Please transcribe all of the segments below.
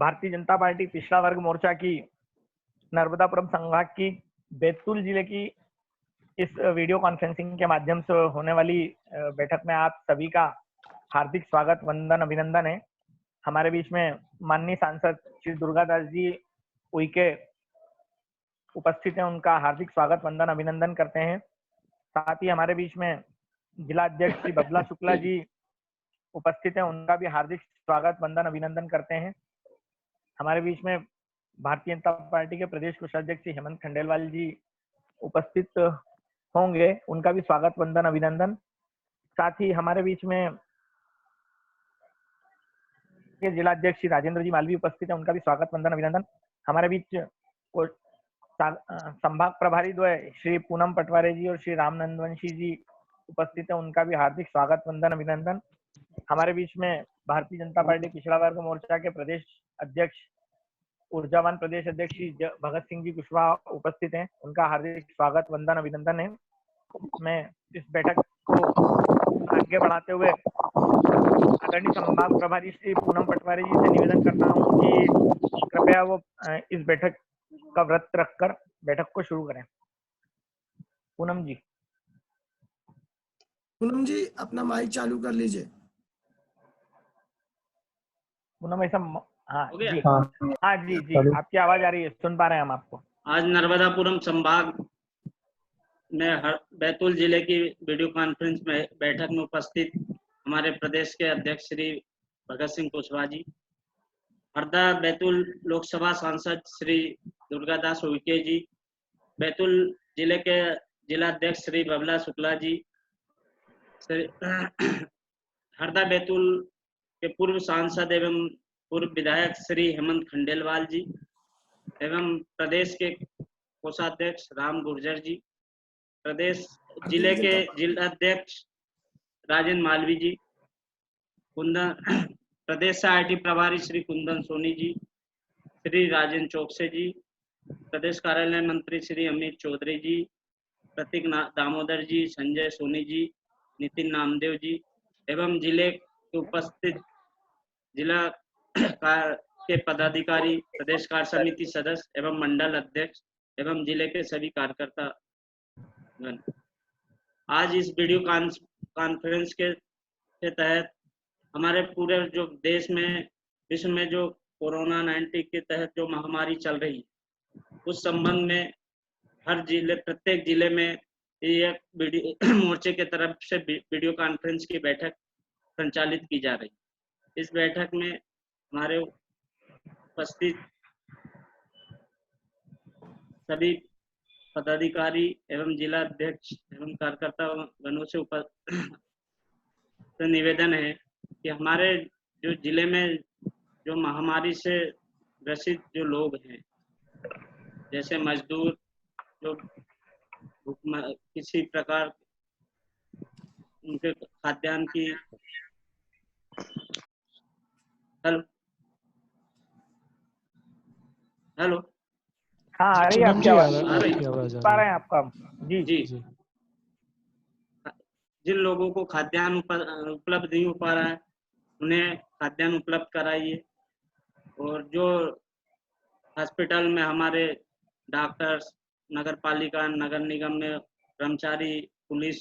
Bharatiya Janata party पिछड़ा वर्ग मोर्चा की नर्मदापुरम संभाग की बैतूल जिले की इस वीडियो कॉन्फ्रेंसिंग के माध्यम से होने वाली बैठक में आप सभी का हार्दिक स्वागत, वंदन, अभिनंदन है। हमारे बीच में माननीय सांसद श्री दुर्गादास जी उइके उपस्थित हैं, उनका हार्दिक स्वागत, वंदन, अभिनंदन करते हैं। साथ ही हमारे बीच में जिला अध्यक्ष श्री बबला शुक्ला जी उपस्थित हैं, उनका भी हार्दिक स्वागत, वंदन, अभिनंदन करते हैं। हमारे बीच में भारतीय जनता पार्टी के प्रदेश कोषाध्यक्ष श्री हेमंत खंडेलवाल जी उपस्थित होंगे, उनका भी स्वागत, वंदन, अभिनंदन। साथ ही हमारे बीच में जिला अध्यक्ष श्री राजेंद्र जी मालवी उपस्थित है, उनका भी स्वागत, वंदन, अभिनंदन। हमारे बीच संभाग प्रभारी द्वय श्री पूनम पटवारी जी और श्री राम नंदवंशी जी उपस्थित है, उनका भी हार्दिक स्वागत, वंदन, अभिनंदन। हमारे बीच में भारतीय जनता पार्टी पिछड़ा वर्ग मोर्चा के प्रदेश अध्यक्ष, ऊर्जावान प्रदेश अध्यक्ष श्री भगत सिंह जी कुशवाहा उपस्थित हैं, उनका हार्दिक स्वागत, वंदन, अभिनंदन है। मैं इस बैठक को आगे बढ़ाते हुए आदरणीय संभाग प्रभारी श्री पूनम पटवारी जी से निवेदन करता हूं कि कृपया वो इस बैठक का व्रत रखकर बैठक को शुरू करें। पूनम जी अपना माइक चालू कर लीजिए। पूनम ऐसा, हाँ जी, हाँ जी, आपकी आवाज आ रही है, सुन पा रहे हैं हम आपको। आज नर्मदापुरम संभाग में बैतूल जिले की वीडियो कॉन्फ्रेंस में बैठक में उपस्थित हमारे प्रदेश के अध्यक्ष श्री भगत सिंह कुशवाहा जी, हरदा बैतूल लोकसभा सांसद श्री दुर्गादास उइके जी, बैतूल जिले के जिला अध्यक्ष श्री बबला शुक्ला जी, हरदा बैतूल के पूर्व सांसद एवं पूर्व विधायक श्री हेमंत खंडेलवाल जी एवं प्रदेश के कोषाध्यक्ष राम गुर्जर जी, प्रदेश जिले के जिला अध्यक्ष राजेंद्र मालवी जी, कुंदन प्रदेश आईटी प्रभारी श्री कुंदन सोनी जी, श्री राजेंद्र चौकसे जी, प्रदेश कार्यालय मंत्री श्री अमित चौधरी जी, प्रतीक दामोदर जी, संजय सोनी जी, नितिन नामदेव जी एवं जिले के उपस्थित जिला के पदाधिकारी, प्रदेश कार्य समिति सदस्य एवं मंडल अध्यक्ष एवं जिले के सभी कार्यकर्ता। आज इस वीडियो कॉन्फ्रेंस के तहत हमारे पूरे जो देश में, विश्व में जो कोरोना 19 के तहत जो महामारी चल रही है, उस संबंध में हर जिले, प्रत्येक जिले में ये मोर्चे के तरफ से वीडियो कॉन्फ्रेंस की बैठक संचालित की जा रही है। इस बैठक में हमारे उपस्थित सभी पदाधिकारी एवं जिला अध्यक्ष एवं कार्यकर्ता गणों से निवेदन है कि हमारे जो जिले में जो महामारी से ग्रसित जो लोग हैं, जैसे मजदूर जो किसी प्रकार उनके खाद्यान्न की हेलो हाँ, आ रही है आपकी आवाज, पा रहे हैं आपका जी। जिन लोगों को खाद्यान्न उपलब्ध नहीं हो पा रहा है, उन्हें खाद्यान्न उपलब्ध कराइए। और जो हॉस्पिटल में हमारे डॉक्टर्स, नगर पालिका, नगर निगम में कर्मचारी, पुलिस,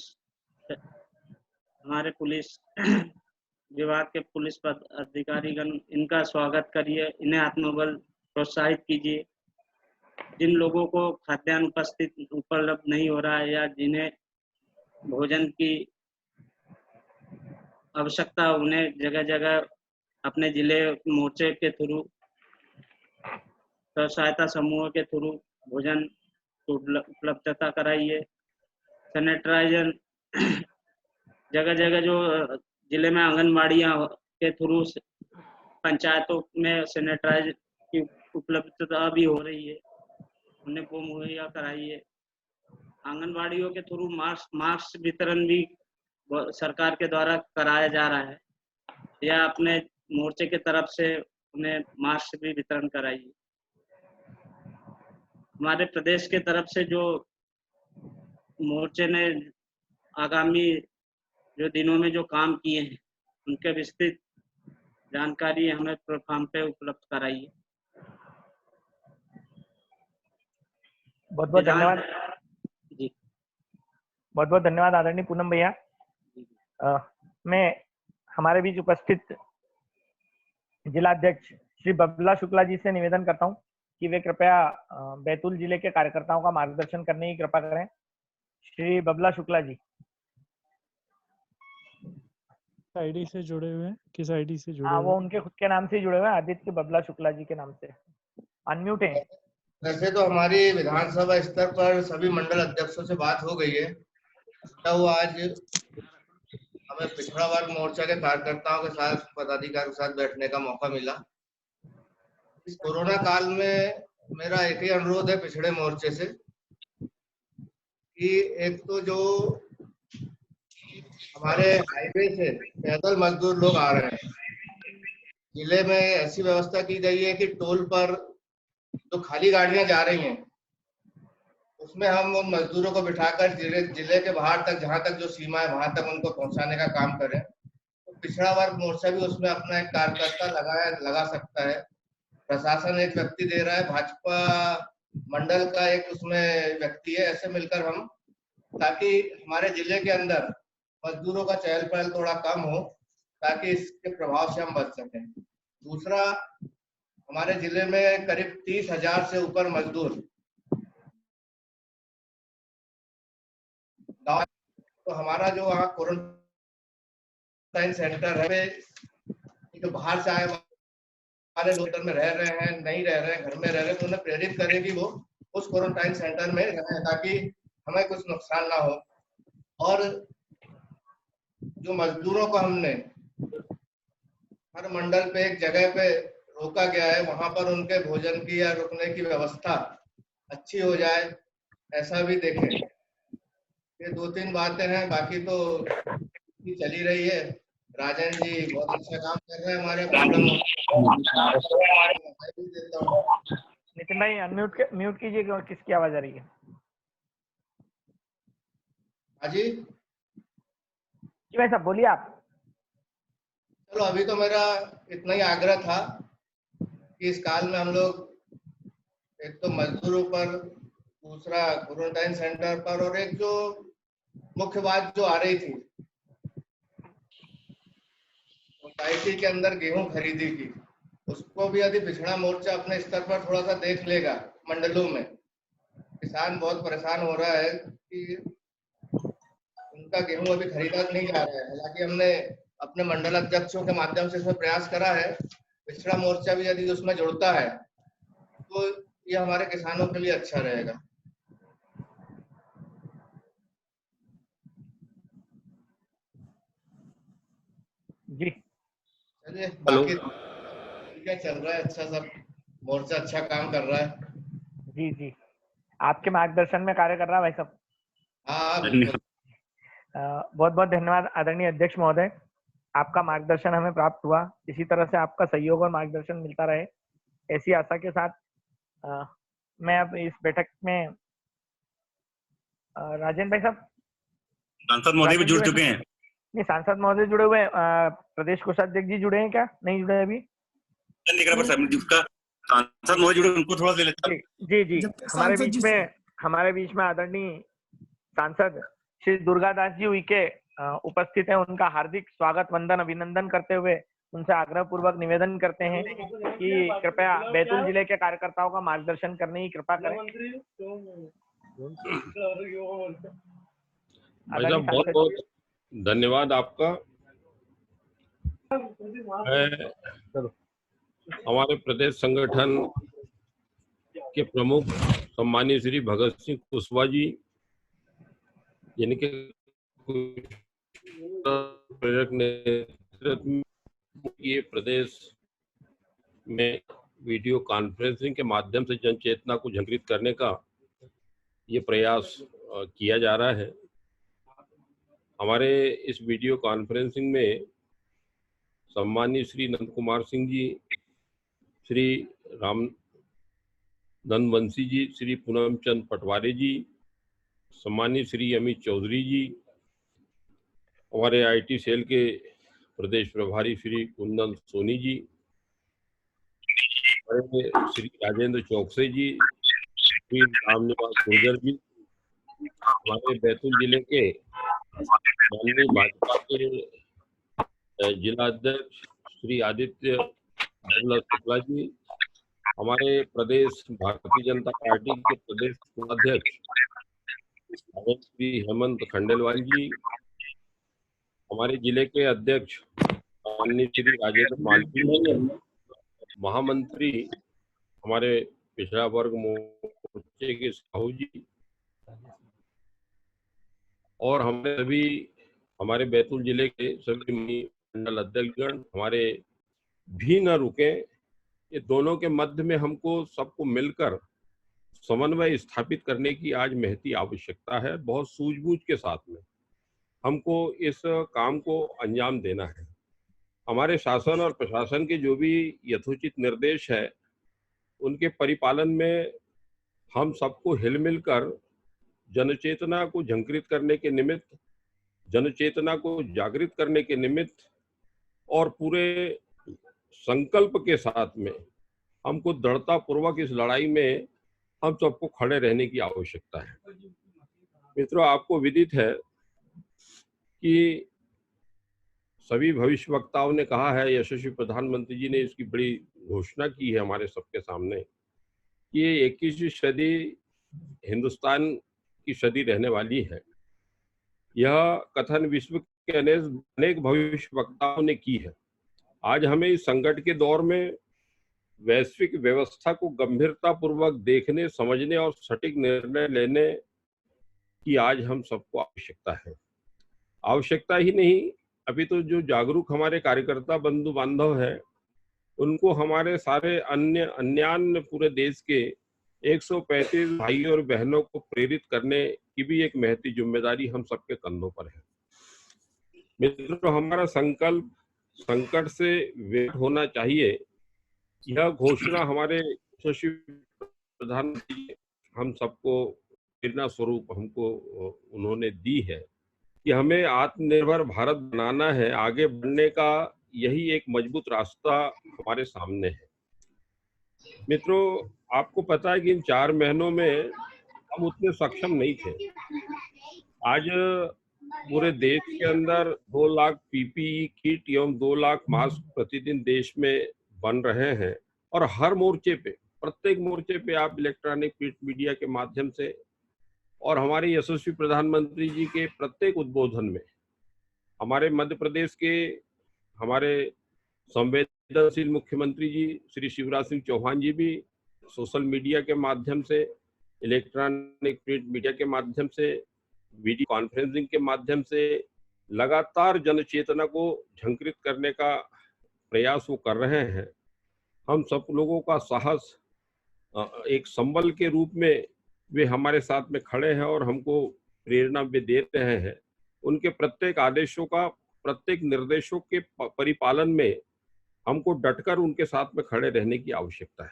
हमारे पुलिस विभाग के पुलिस अधिकारीगण, इनका स्वागत करिए, इन्हें आत्मबल प्रोत्साहित कीजिए। जिन लोगों को खाद्यान्न उपलब्ध नहीं हो रहा है या जिन्हें भोजन की आवश्यकता, उन्हें जगह जगह अपने जिले मोर्चे के थ्रू, सहायता समूह के थ्रू भोजन उपलब्धता कराइए। सैनिटाइजर जगह जगह जो जिले में आंगनबाड़ियां के थ्रू पंचायतों में सैनिटाइजर की उपलब्धता भी हो रही है, उन्हें वो मुहैया कराइए। आंगनबाड़ियों के थ्रू मास्क वितरण भी सरकार के द्वारा कराया जा रहा है, या अपने मोर्चे के तरफ से उन्हें मास्क भी वितरण कराइए। हमारे प्रदेश के तरफ से जो मोर्चे ने आगामी जो दिनों में जो काम किए हैं, उनके विस्तृत जानकारी हमें प्लेटफॉर्म पे उपलब्ध कराई है। बहुत बहुत धन्यवाद। जी बहुत बहुत धन्यवाद आदरणीय पूनम भैया। मैं हमारे बीच उपस्थित जिलाध्यक्ष श्री बबला शुक्ला जी से निवेदन करता हूं कि वे कृपया बैतूल जिले के कार्यकर्ताओं का मार्गदर्शन करने की कृपा करें। श्री बबला शुक्ला जी। आईडी से जुड़े हुए हैं? किस आईडी से जुड़े हाँ, हुए वो हैं? उनके खुद के नाम से ही जुड़े हुए हैं, आदित्य बबला शुक्ला जी के नाम से। अनम्यूट है। वैसे तो हमारी विधानसभा स्तर पर सभी मंडल अध्यक्षों से बात हो गई है। तो आज हमें पिछड़ा वर्ग मोर्चा के कार्यकर्ताओं के साथ, पदाधिकारियों के साथ बैठने का मौका मिला। इस कोरोना काल में मेरा एक ही अनुरोध है पिछड़े मोर्चे से कि एक तो जो हमारे हाईवे से पैदल मजदूर लोग आ रहे हैं, जिले में ऐसी व्यवस्था की गई है कि टोल पर जो खाली गाड़ियां जा रही हैं उसमें हम उन मजदूरों को बिठाकर जिले के बाहर तक, जहां तक जो सीमा है वहां तक उनको पहुंचाने का काम करें। तो पिछड़ा वर्ग मोर्चा भी उसमें अपना एक कार्यकर्ता लगा सकता है। प्रशासन एक व्यक्ति दे रहा है, भाजपा मंडल का एक उसमें व्यक्ति है, ऐसे मिलकर हम, ताकि हमारे जिले के अंदर मजदूरों का चहल पहल थोड़ा कम हो, ताकि इसके प्रभाव से हम बच सकें। दूसरा, हमारे जिले में करीब 30,000 से ऊपर मजदूर, तो हमारा जो वहाँ क्वारंटाइन सेंटर है, जो बाहर से आए वाले लोग में रह रहे हैं, नहीं रह रहे हैं, घर में रह रहे हैं, तो उन्हें प्रेरित करें कि वो उस क्वारंटाइन सेंटर में रहें ताकि हमें कुछ नुकसान ना हो। और जो मजदूरों को हमने हर मंडल पे एक जगह पे रोका गया है, वहां पर उनके भोजन की या रुकने की व्यवस्था अच्छी हो जाए, ऐसा भी देखें। ये 2-3 बातें हैं, बाकी तो चली रही है। राजन जी बहुत अच्छा काम कर रहे हैं हमारे प्रॉब्लम। नितिन भाई म्यूट कीजिए, किसकी आवाज आ रही है? हाजी जी भाई साहब बोलिए आप। चलो, अभी तो मेरा इतना ही आग्रह था कि इस काल में हम लोग एक तो मजदूरों पर, दूसरा क्वारंटाइन सेंटर पर, और एक जो मुख्य बात जो आ रही थी सोसाइटी के अंदर गेहूं खरीदी की, उसको भी यदि पिछड़ा मोर्चा अपने स्तर पर थोड़ा सा देख लेगा। मंडलों में किसान बहुत परेशान हो रहा है कि उनका गेहूं अभी खरीदा नहीं जा रहा है। हालांकि हमने अपने मंडल अध्यक्षों के माध्यम से इसमें प्रयास करा है, पिछड़ा मोर्चा भी यदि उसमें जुड़ता है तो ये हमारे किसानों के लिए अच्छा रहेगा। जी चलिए, बाकी ठीक है, चल रहा है अच्छा, सब मोर्चा अच्छा काम कर रहा है। जी जी, आपके मार्गदर्शन में कार्य कर रहा है भाई साहब। हाँ बिल्कुल। बहुत बहुत धन्यवाद आदरणीय अध्यक्ष महोदय, आपका मार्गदर्शन हमें प्राप्त हुआ। इसी तरह से आपका सहयोग और मार्गदर्शन मिलता रहे, ऐसी आशा के साथ मैं अब इस बैठक में राजेंद्र भाई साहब, सांसद महोदय भी जुड़ चुके हैं। नहीं, सांसद महोदय जुड़े हुए हैं। प्रदेश कोषाध्यक्ष जी जुड़े हैं क्या? नहीं जुड़े अभी? सांसद महोदय जुड़े, उनको थोड़ा दे लेता। जी जी, हमारे बीच में आदरणीय सांसद श्री दुर्गादास जी उइके उपस्थित हैं। उनका हार्दिक स्वागत, वंदन, अभिनंदन करते हुए उनसे आग्रह पूर्वक निवेदन करते हैं कि कृपया बैतूल जिले के कार्यकर्ताओं का मार्गदर्शन करने की कृपा करें। बहुत बहुत धन्यवाद आपका। हमारे प्रदेश संगठन के प्रमुख सम्मानीय श्री भगत सिंह कुशवाहा जी, जिनके नेतृत्व में ये प्रदेश में वीडियो कॉन्फ्रेंसिंग के माध्यम से जन चेतना को जागृत करने का ये प्रयास किया जा रहा है। हमारे इस वीडियो कॉन्फ्रेंसिंग में सम्मानीय श्री नंद कुमार सिंह जी, श्री राम नंदवंशी जी, श्री पूनम चंद पटवारी जी, सम्मानीय श्री अमित चौधरी जी, हमारे आईटी सेल के प्रदेश प्रभारी श्री कुंदन सोनी जी, हमारे श्री राजेंद्र चौकसे जी, श्री रामनिवास गुर्जर जी, हमारे बैतूल जिले के माननीय भाजपा के जिला अध्यक्ष श्री आदित्य शुक्ला जी, हमारे प्रदेश भारतीय जनता पार्टी के प्रदेश उपाध्यक्ष श्री हेमंत खंडेलवाल जी, हमारे जिले के अध्यक्ष माननीय श्री राजेंद्र मालवी जी, महामंत्री हमारे पिछड़ा वर्ग मोर्चे के साहू जी, और हमारे बैतूल जिले के सभी मंडल अध्यक्षगण हमारे भी न रुके। ये दोनों के मध्य में हमको सबको मिलकर समन्वय स्थापित करने की आज महती आवश्यकता है। बहुत सूझबूझ के साथ में हमको इस काम को अंजाम देना है। हमारे शासन और प्रशासन के जो भी यथोचित निर्देश है उनके परिपालन में हम सबको हिलमिल कर जनचेतना को झंकृत करने के निमित्त, जनचेतना को जागृत करने के निमित्त और पूरे संकल्प के साथ में हमको दृढ़ता पूर्वक इस लड़ाई में हम सबको खड़े रहने की आवश्यकता है। मित्रों, आपको विदित है कि सभी भविष्यवक्ताओं ने कहा है, यशस्वी प्रधानमंत्री जी ने इसकी बड़ी घोषणा की है हमारे सबके सामने कि ये 21वीं सदी हिंदुस्तान की सदी रहने वाली है। यह कथन विश्व के अनेक भविष्यवक्ताओं ने की है। आज हमें इस संकट के दौर में वैश्विक व्यवस्था को गंभीरता पूर्वक देखने, समझने और सटीक निर्णय लेने की आज हम सबको आवश्यकता है। आवश्यकता ही नहीं, अभी तो जो जागरूक हमारे कार्यकर्ता बंधु बांधव है उनको हमारे सारे अन्य पूरे देश के 135 भाई और बहनों को प्रेरित करने की भी एक महती जिम्मेदारी हम सबके कंधों पर है। मित्रों, हमारा संकल्प संकट से वेद होना चाहिए। यह घोषणा हमारे यशस्वी प्रधानमंत्री हम सबको प्रेरणा स्वरूप हमको उन्होंने दी है कि हमें आत्मनिर्भर भारत बनाना है। आगे बढ़ने का यही एक मजबूत रास्ता हमारे सामने है। मित्रों, आपको पता है कि इन 4 महीनों में हम उतने सक्षम नहीं थे। आज पूरे देश के अंदर 2 लाख पीपीई किट एवं 2 लाख मास्क प्रतिदिन देश में बन रहे हैं और हर मोर्चे पे, प्रत्येक मोर्चे पे आप इलेक्ट्रॉनिक प्रिंट मीडिया के माध्यम से और हमारे यशस्वी प्रधानमंत्री जी के प्रत्येक उद्बोधन में, हमारे मध्य प्रदेश के हमारे संवेदनशील मुख्यमंत्री जी श्री शिवराज सिंह चौहान जी भी सोशल मीडिया के माध्यम से, इलेक्ट्रॉनिक प्रिंट मीडिया के माध्यम से, वीडियो कॉन्फ्रेंसिंग के माध्यम से लगातार जनचेतना को झंकृत करने का प्रयास वो कर रहे हैं। हम सब लोगों का साहस एक संबल के रूप में वे हमारे साथ में खड़े हैं और हमको प्रेरणा भी दे रहे हैं। उनके प्रत्येक आदेशों का, प्रत्येक निर्देशों के परिपालन में हमको डटकर उनके साथ में खड़े रहने की आवश्यकता है।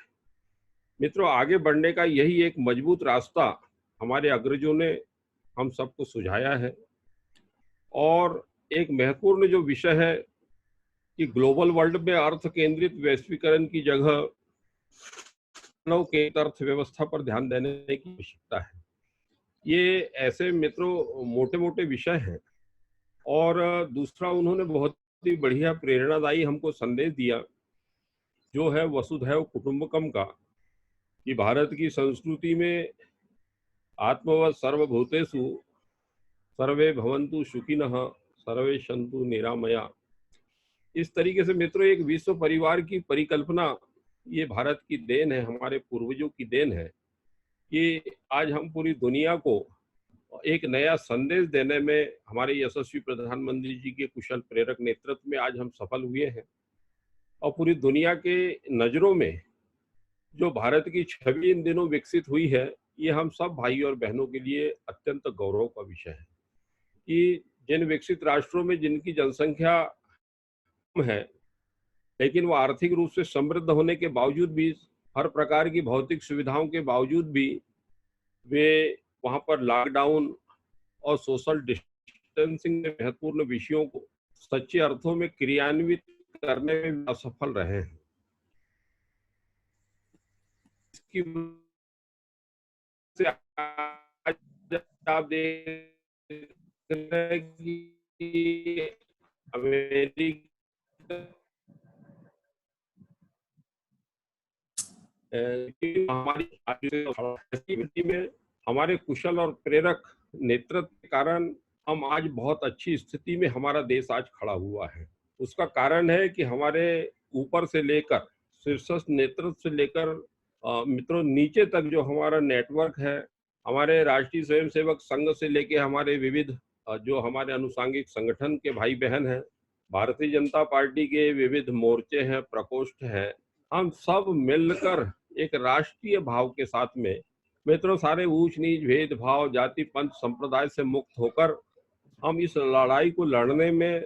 मित्रों, आगे बढ़ने का यही एक मजबूत रास्ता हमारे अग्रजों ने हम सबको सुझाया है। और एक महत्वपूर्ण जो विषय है कि ग्लोबल वर्ल्ड में अर्थ केंद्रित वैश्वीकरण की जगह मानव केंद्रित अर्थव्यवस्था पर ध्यान देने की आवश्यकता है। ये ऐसे मित्रों मोटे मोटे विषय हैं। और दूसरा, उन्होंने बहुत ही बढ़िया प्रेरणादायी हमको संदेश दिया जो है वसुधैव कुटुंबकम का, कि भारत की संस्कृति में आत्मवत् सर्वभूतेषु सर्वे भवन्तु सुखिनः सर्वे सन्तु निरामया। इस तरीके से मित्रों एक विश्व परिवार की परिकल्पना ये भारत की देन है, हमारे पूर्वजों की देन है कि आज हम पूरी दुनिया को एक नया संदेश देने में हमारे यशस्वी प्रधानमंत्री जी के कुशल प्रेरक नेतृत्व में आज हम सफल हुए हैं। और पूरी दुनिया के नजरों में जो भारत की छवि इन दिनों विकसित हुई है, ये हम सब भाई और बहनों के लिए अत्यंत गौरव का विषय है कि जिन विकसित राष्ट्रों में जिनकी जनसंख्या कम है लेकिन वो आर्थिक रूप से समृद्ध होने के बावजूद भी, हर प्रकार की भौतिक सुविधाओं के बावजूद भी वे वहाँ पर लॉकडाउन और सोशल डिस्टेंसिंग में महत्वपूर्ण विषयों को सच्चे अर्थों में क्रियान्वित करने में असफल रहे हैं। इसकी वजह से आज आप देख रहे हैं कि अमेरिका हमारी में हमारे कुशल और प्रेरक नेतृत्व के कारण हम आज बहुत अच्छी स्थिति में हमारा देश आज खड़ा हुआ है। उसका कारण है कि हमारे ऊपर से लेकर शीर्षस्थ नेतृत्व से लेकर मित्रों नीचे तक जो हमारा नेटवर्क है, हमारे राष्ट्रीय स्वयंसेवक संघ से लेके हमारे विविध जो हमारे अनुसांगिक संगठन के भाई बहन हैं, भारतीय जनता पार्टी के विविध मोर्चे हैं, प्रकोष्ठ हैं, हम सब मिलकर एक राष्ट्रीय भाव के साथ में मित्रों सारे ऊंच नीच भेदभाव जाति पंथ संप्रदाय से मुक्त होकर हम इस लड़ाई को लड़ने में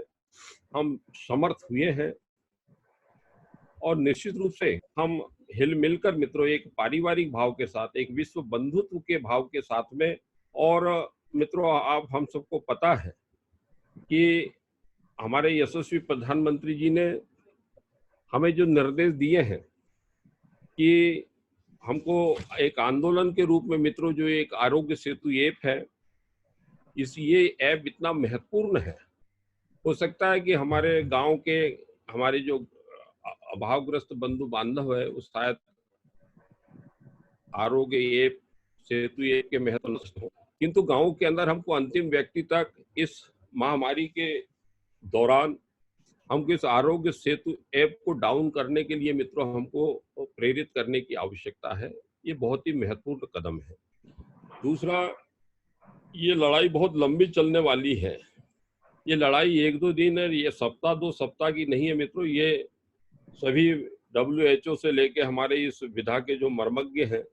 हम समर्थ हुए हैं। और निश्चित रूप से हम हिल मिलकर मित्रों एक पारिवारिक भाव के साथ, एक विश्व बंधुत्व के भाव के साथ में, और मित्रों आप हम सबको पता है कि हमारे यशस्वी प्रधानमंत्री जी ने हमें जो निर्देश दिए हैं कि हमको एक आंदोलन के रूप में मित्रों जो एक आरोग्य सेतु ऐप है, ये ऐप इतना महत्वपूर्ण है। हो सकता है कि हमारे गांव के हमारे जो अभावग्रस्त बंधु बांधव है उस शायद आरोग्य ऐप सेतु ऐप के महत्व हो, किंतु गांव के अंदर हमको अंतिम व्यक्ति तक इस महामारी के दौरान हमको इस आरोग्य सेतु ऐप को डाउन करने के लिए मित्रों हमको प्रेरित करने की आवश्यकता है। ये बहुत ही महत्वपूर्ण कदम है। दूसरा, ये लड़ाई बहुत लंबी चलने वाली है। ये लड़ाई 1-2 दिन है, ये सप्ताह 2 सप्ताह की नहीं है मित्रों। ये सभी WHO से लेके हमारे इस विधा के जो मर्मज्ञ हैं,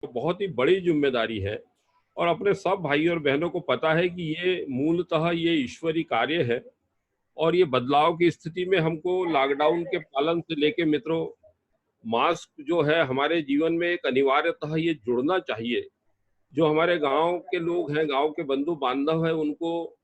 तो बहुत ही बड़ी जिम्मेदारी है। और अपने सब भाई और बहनों को पता है कि ये मूलतः ये ईश्वरीय कार्य है, और ये बदलाव की स्थिति में हमको लॉकडाउन के पालन से लेके मित्रों मास्क जो है हमारे जीवन में एक अनिवार्यतः ये जुड़ना चाहिए। जो हमारे गांव के लोग हैं, गांव के बंधु बांधव हैं, उनको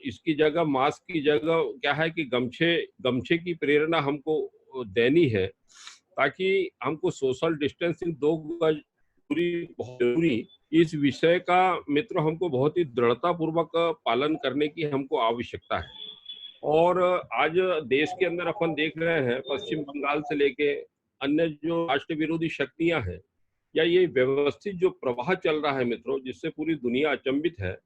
इसकी जगह मास्क की जगह क्या है कि गमछे की प्रेरणा हमको देनी है, ताकि हमको सोशल डिस्टेंसिंग 2 गज दूरी बहुत जरूरी, इस विषय का मित्रों हमको बहुत ही दृढ़ता पूर्वक पालन करने की हमको आवश्यकता है। और आज देश के अंदर अपन देख रहे हैं पश्चिम बंगाल से लेके अन्य जो राष्ट्र विरोधी शक्तियां हैं, या ये व्यवस्थित जो प्रवाह चल रहा है मित्रों, जिससे पूरी दुनिया अचंभित है,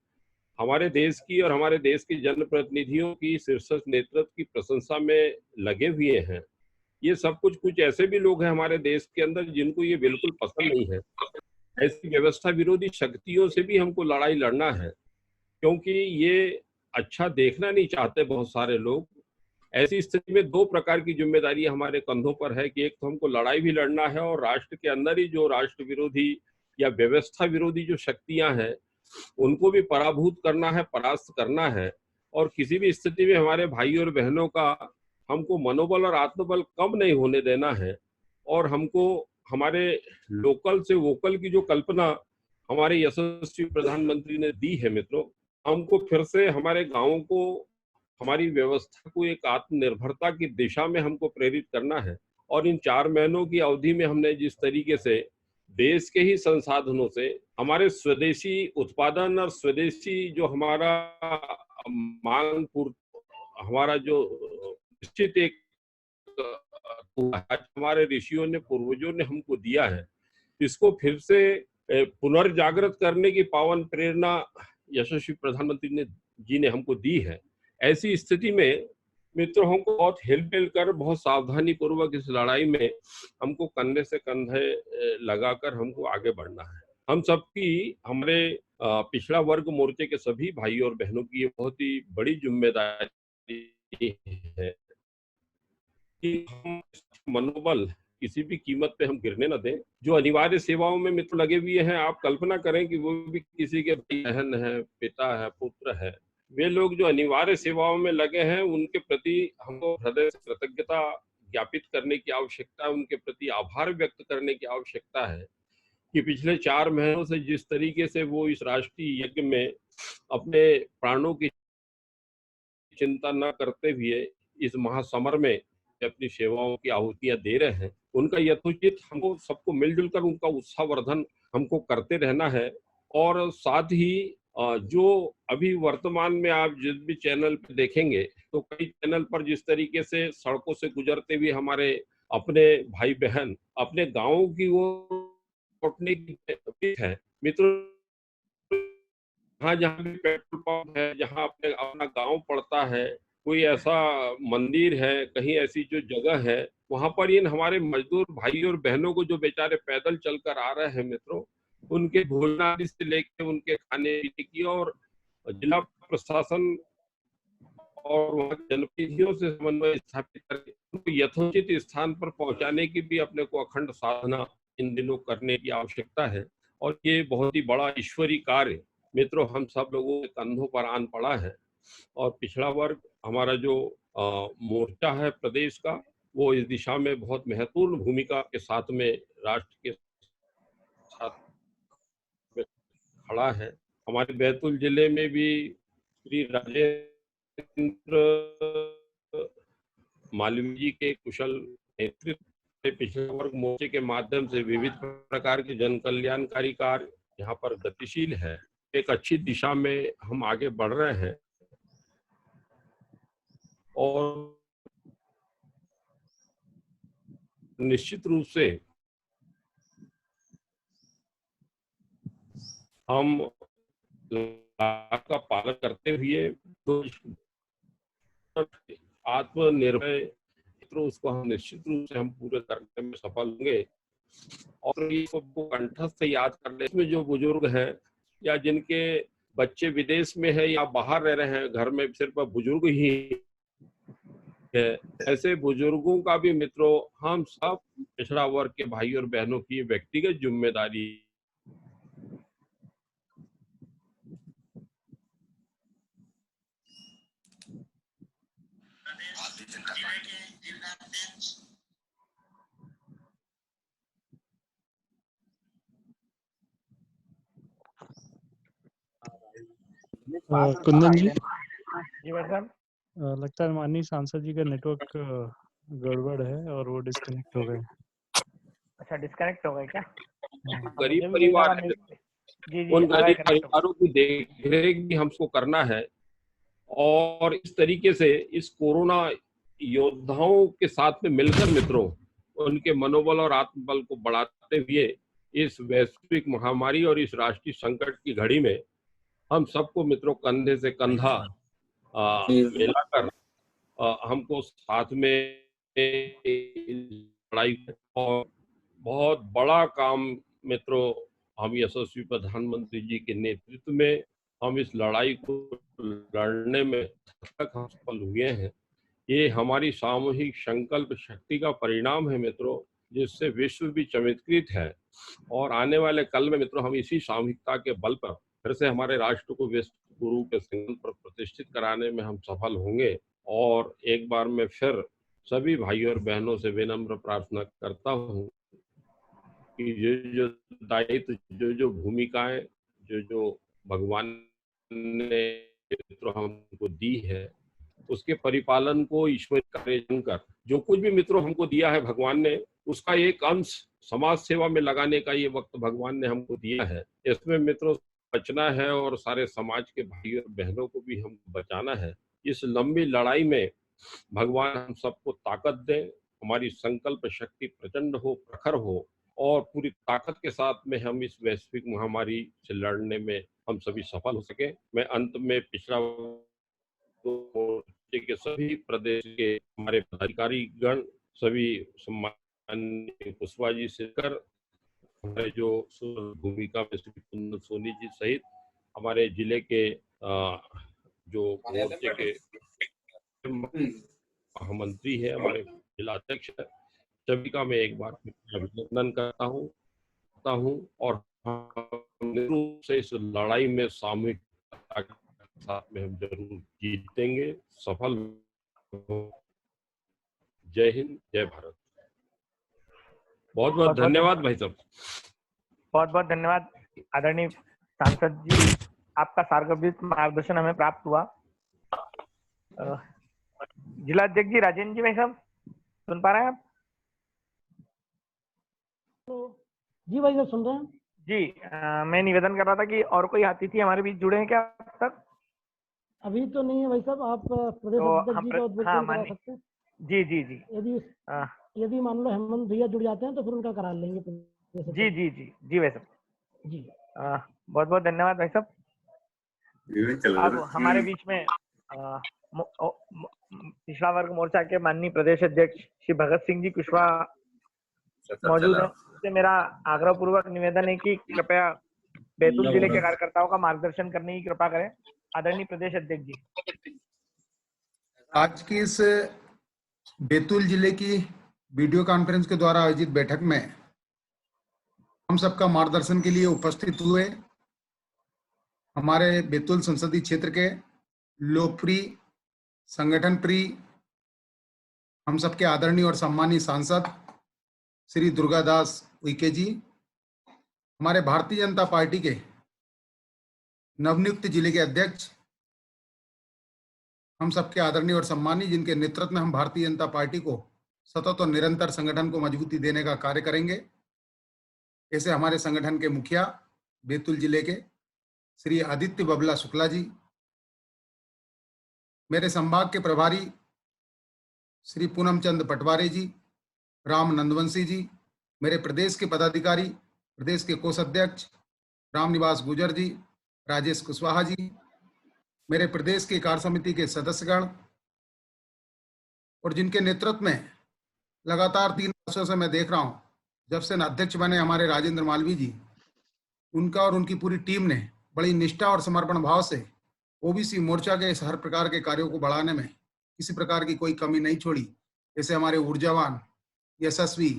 हमारे देश की और हमारे देश के जनप्रतिनिधियों की शीर्षस्थ नेतृत्व की प्रशंसा में लगे हुए हैं। ये सब कुछ ऐसे भी लोग हैं हमारे देश के अंदर जिनको ये बिल्कुल पसंद नहीं है। ऐसी व्यवस्था विरोधी शक्तियों से भी हमको लड़ाई लड़ना है, क्योंकि ये अच्छा देखना नहीं चाहते बहुत सारे लोग। ऐसी स्थिति में 2 प्रकार की जिम्मेदारी हमारे कंधों पर है कि एक तो हमको लड़ाई भी लड़ना है, और राष्ट्र के अंदर ही जो राष्ट्र विरोधी या व्यवस्था विरोधी जो शक्तियां हैं उनको भी पराभूत करना है, परास्त करना है। और किसी भी स्थिति में हमारे भाई और बहनों का हमको मनोबल और आत्मबल कम नहीं होने देना है। और हमको हमारे लोकल से वोकल की जो कल्पना हमारे यशस्वी प्रधानमंत्री ने दी है मित्रों, हमको फिर से हमारे गांवों को, हमारी व्यवस्था को एक आत्मनिर्भरता की दिशा में हमको प्रेरित करना है। और इन 4 महीनों की अवधि में हमने जिस तरीके से देश के ही संसाधनों से हमारे स्वदेशी उत्पादन और स्वदेशी जो हमारा मांग पूर्ति, हमारा जो निश्चित एक हमारे ऋषियों ने, पूर्वजों ने हमको दिया है, इसको फिर से पुनर्जागृत करने की पावन प्रेरणा यशस्वी प्रधानमंत्री जी ने हमको दी है। ऐसी स्थिति में मित्रों हमको बहुत हिल कर, बहुत सावधानी पूर्वक इस लड़ाई में हमको कंधे से कंधे लगाकर हमको आगे बढ़ना है। हम सबकी, हमारे पिछड़ा वर्ग मोर्चे के सभी भाई और बहनों की ये बहुत ही बड़ी जिम्मेदारी है कि हम मनोबल, किसी भी कीमत पे हम गिरने न दें। जो अनिवार्य सेवाओं में मित्र लगे हुए हैं, आप कल्पना करें कि वो भी किसी के भाई बहन है, पिता है, पुत्र है, वे लोग जो अनिवार्य सेवाओं में लगे हैं, उनके प्रति हमको हृदय से कृतज्ञता ज्ञापित करने की आवश्यकता है, उनके प्रति आभार व्यक्त करने की आवश्यकता है कि पिछले 4 महीनों से जिस तरीके से वो इस राष्ट्रीय यज्ञ में अपने प्राणों की चिंता न करते हुए इस महासमर में अपनी सेवाओं की आहुतियां दे रहे हैं, उनका यथोचित हमको सबको मिलजुल कर उनका उत्साहवर्धन हमको करते रहना है। और साथ ही जो अभी वर्तमान में आप जिस भी चैनल पे देखेंगे, तो कई चैनल पर जिस तरीके से सड़कों से गुजरते हुए हमारे अपने भाई बहन अपने गाँव की ओर लौटने की है मित्रों, जहाँ भी पेट्रोल पंप है, जहाँ अपने अपना गांव पड़ता है, कोई ऐसा मंदिर है, कहीं ऐसी जो जगह है, वहां पर इन हमारे मजदूर भाई और बहनों को जो बेचारे पैदल चलकर आ रहे हैं मित्रों, उनके भोजन आदि से लेकर उनके खाने पीने की, और जिला प्रशासन और वहाँ के जनप्रतिनिधियों से समन्वय स्थापित करके उनको यथोचित स्थान पर पहुंचाने की भी अपने को अखंड साधना इन दिनों करने की आवश्यकता है। और ये बहुत ही बड़ा ईश्वरीय कार्य मित्रों हम सब लोगों के कंधों पर आन पड़ा है। और पिछड़ा वर्ग हमारा जो मोर्चा है प्रदेश का, वो इस दिशा में बहुत महत्वपूर्ण भूमिका के साथ में राष्ट्र के साथ में खड़ा है। हमारे बैतूल जिले में भी श्री राजेंद्र मालवीय जी के कुशल नेतृत्व से पिछड़ा वर्ग मोर्चे के माध्यम से विविध प्रकार के जन कल्याणकारी कार्य यहाँ पर गतिशील है। एक अच्छी दिशा में हम आगे बढ़ रहे हैं और निश्चित रूप से हम का पालन करते हुए तो आत्मनिर्भर तो उसको हम निश्चित रूप से हम पूरे करने में सफल होंगे। और ये सबको कंठस्थ याद करने में जो बुजुर्ग हैं या जिनके बच्चे विदेश में है या बाहर रह रहे हैं, घर में सिर्फ बुजुर्ग ही है, ऐसे बुजुर्गों का भी मित्रों हम सब पिछड़ा वर्ग के भाई और बहनों की व्यक्तिगत जिम्मेदारी कुंदन जी, जी भाई साहब, लगता है माननीय सांसद जी का नेटवर्क गड़बड़ है और वो डिस्कनेक्ट हो गए। अच्छा डिस्कनेक्ट हो गए क्या? गरीब मुझे भी यही परिवार लगा है, जी उन आ गए गरीब कनेक्ट हो गए। परिवारों की देखरेख भी हमको करना है। और इस तरीके से इस कोरोना योद्धाओं के साथ में मिलकर मित्रों उनके मनोबल और आत्मबल को बढ़ाते हुए इस वैश्विक महामारी और इस राष्ट्रीय संकट की घड़ी में हम सबको मित्रों कंधे से कंधा मिलाकर हमको साथ में लड़ाई और बहुत बड़ा काम मित्रों हम यशस्वी प्रधानमंत्री जी के नेतृत्व में हम इस लड़ाई को लड़ने में तक हम सफल हुए हैं। ये हमारी सामूहिक संकल्प शक्ति का परिणाम है मित्रों, जिससे विश्व भी चमत्कृत है। और आने वाले कल में मित्रों हम इसी सामूहिकता के बल पर फिर से हमारे राष्ट्र को विश्व गुरु के सिंगल पर प्रतिष्ठित कराने में हम सफल होंगे। और एक बार मैं फिर सभी भाइयों और बहनों से विनम्र प्रार्थना करता हूँ कि जो दायित्व जो भूमिकाएं जो भगवान ने मित्रों हमको दी है उसके परिपालन को ईश्वर कार्य कर जो कुछ भी मित्रों हमको दिया है भगवान ने, उसका एक अंश समाज सेवा में लगाने का ये वक्त भगवान ने हमको दिया है। इसमें मित्रों बचना है और सारे समाज के भाई और बहनों को भी हम बचाना है। इस लंबी लड़ाई में भगवान हम सबको ताकत दे, हमारी संकल्प शक्ति प्रचंड हो, प्रखर हो और पूरी ताकत के साथ में हम इस वैश्विक महामारी से लड़ने में हम सभी सफल हो सके। मैं अंत में पिछड़ा के सभी प्रदेश के हमारे पदाधिकारी गण, सभी सम्माननीय कुशवाहा जी से कर हमारे जो भूमिका में श्री कुंदन सोनी जी सहित हमारे जिले के जो मोर्चे के महामंत्री है, हमारे जिला अध्यक्ष है, सभी का मैं एक बार फिर अभिनंदन करता हूँ और हम रूप से इस लड़ाई में सामूहिक साथ में हम जरूर जीतेंगे, सफल हो। जय हिंद, जय भारत। बहुत बहुत धन्यवाद भाई साहब। बहुत बहुत धन्यवाद आदरणीय सांसद जी, आपका सार्वजनिक मार्गदर्शन हमें प्राप्त हुआ। जिला अध्यक्ष जी राजेंद्र जी, भाई साहब सुन पा रहे हैं आप? जी भाई साहब सुन रहे हैं जी। मैं निवेदन कर रहा था कि और कोई अतिथि हमारे बीच जुड़े हैं क्या अब तक? अभी तो नहीं है भाई साहब। आप प्रदेश तो अध्यक्ष हम जी का उद्घाटन हाँ करा माननीय, सकते हैं। जी जी जी यदि मान लो हेमंत भैया जुड़ जाते हैं तो फिर उनका करा लेंगे प्रदेश जी अध्यक्ष। जी जी जी भाई साहब जी बहुत बहुत धन्यवाद भाई साहब। अब हमारे बीच में पिछड़ा वर्ग मोर्चा के माननीय प्रदेश अध्यक्ष श्री भगत सिंह जी कुशवाहा मौजूद हैं। से मेरा आग्रह पूर्वक निवेदन है कि कृपया बैतूल जिले के कार्यकर्ताओं का मार्गदर्शन करने की कृपा करें। आदरणीय प्रदेश अध्यक्ष जी। आज की इस बैतूल जिले की वीडियो कॉन्फ्रेंस के द्वारा आयोजित बैठक में हम सबका मार्गदर्शन के लिए उपस्थित हुए हमारे बैतूल संसदीय क्षेत्र के लोकप्रिय, संगठन प्रिय, हम सबके आदरणीय और सम्मानीय सांसद श्री दुर्गादास उइके जी, हमारे भारतीय जनता पार्टी के नवनियुक्त जिले के अध्यक्ष, हम सबके आदरणीय और सम्मानीय, जिनके नेतृत्व में हम भारतीय जनता पार्टी को सतत और निरंतर संगठन को मजबूती देने का कार्य करेंगे। ऐसे हमारे संगठन के मुखिया बैतूल जिले के श्री आदित्य बबला शुक्ला जी, मेरे संभाग के प्रभारी श्री पूनम चंद पटवारी जी, राम नंदवंशी जी, मेरे प्रदेश के पदाधिकारी, प्रदेश के कोषाध्यक्ष रामनिवास गुर्जर जी, राजेश कुशवाहा जी, मेरे प्रदेश के कार्य समिति के सदस्यगण, और जिनके नेतृत्व में लगातार 3 वर्षों से मैं देख रहा हूं, जब से अध्यक्ष बने हमारे राजेंद्र मालवीय जी, उनका और उनकी पूरी टीम ने बड़ी निष्ठा और समर्पण भाव से ओबीसी मोर्चा के हर प्रकार के कार्यों को बढ़ाने में किसी प्रकार की कोई कमी नहीं छोड़ी। ऐसे हमारे ऊर्जावान, यशस्वी,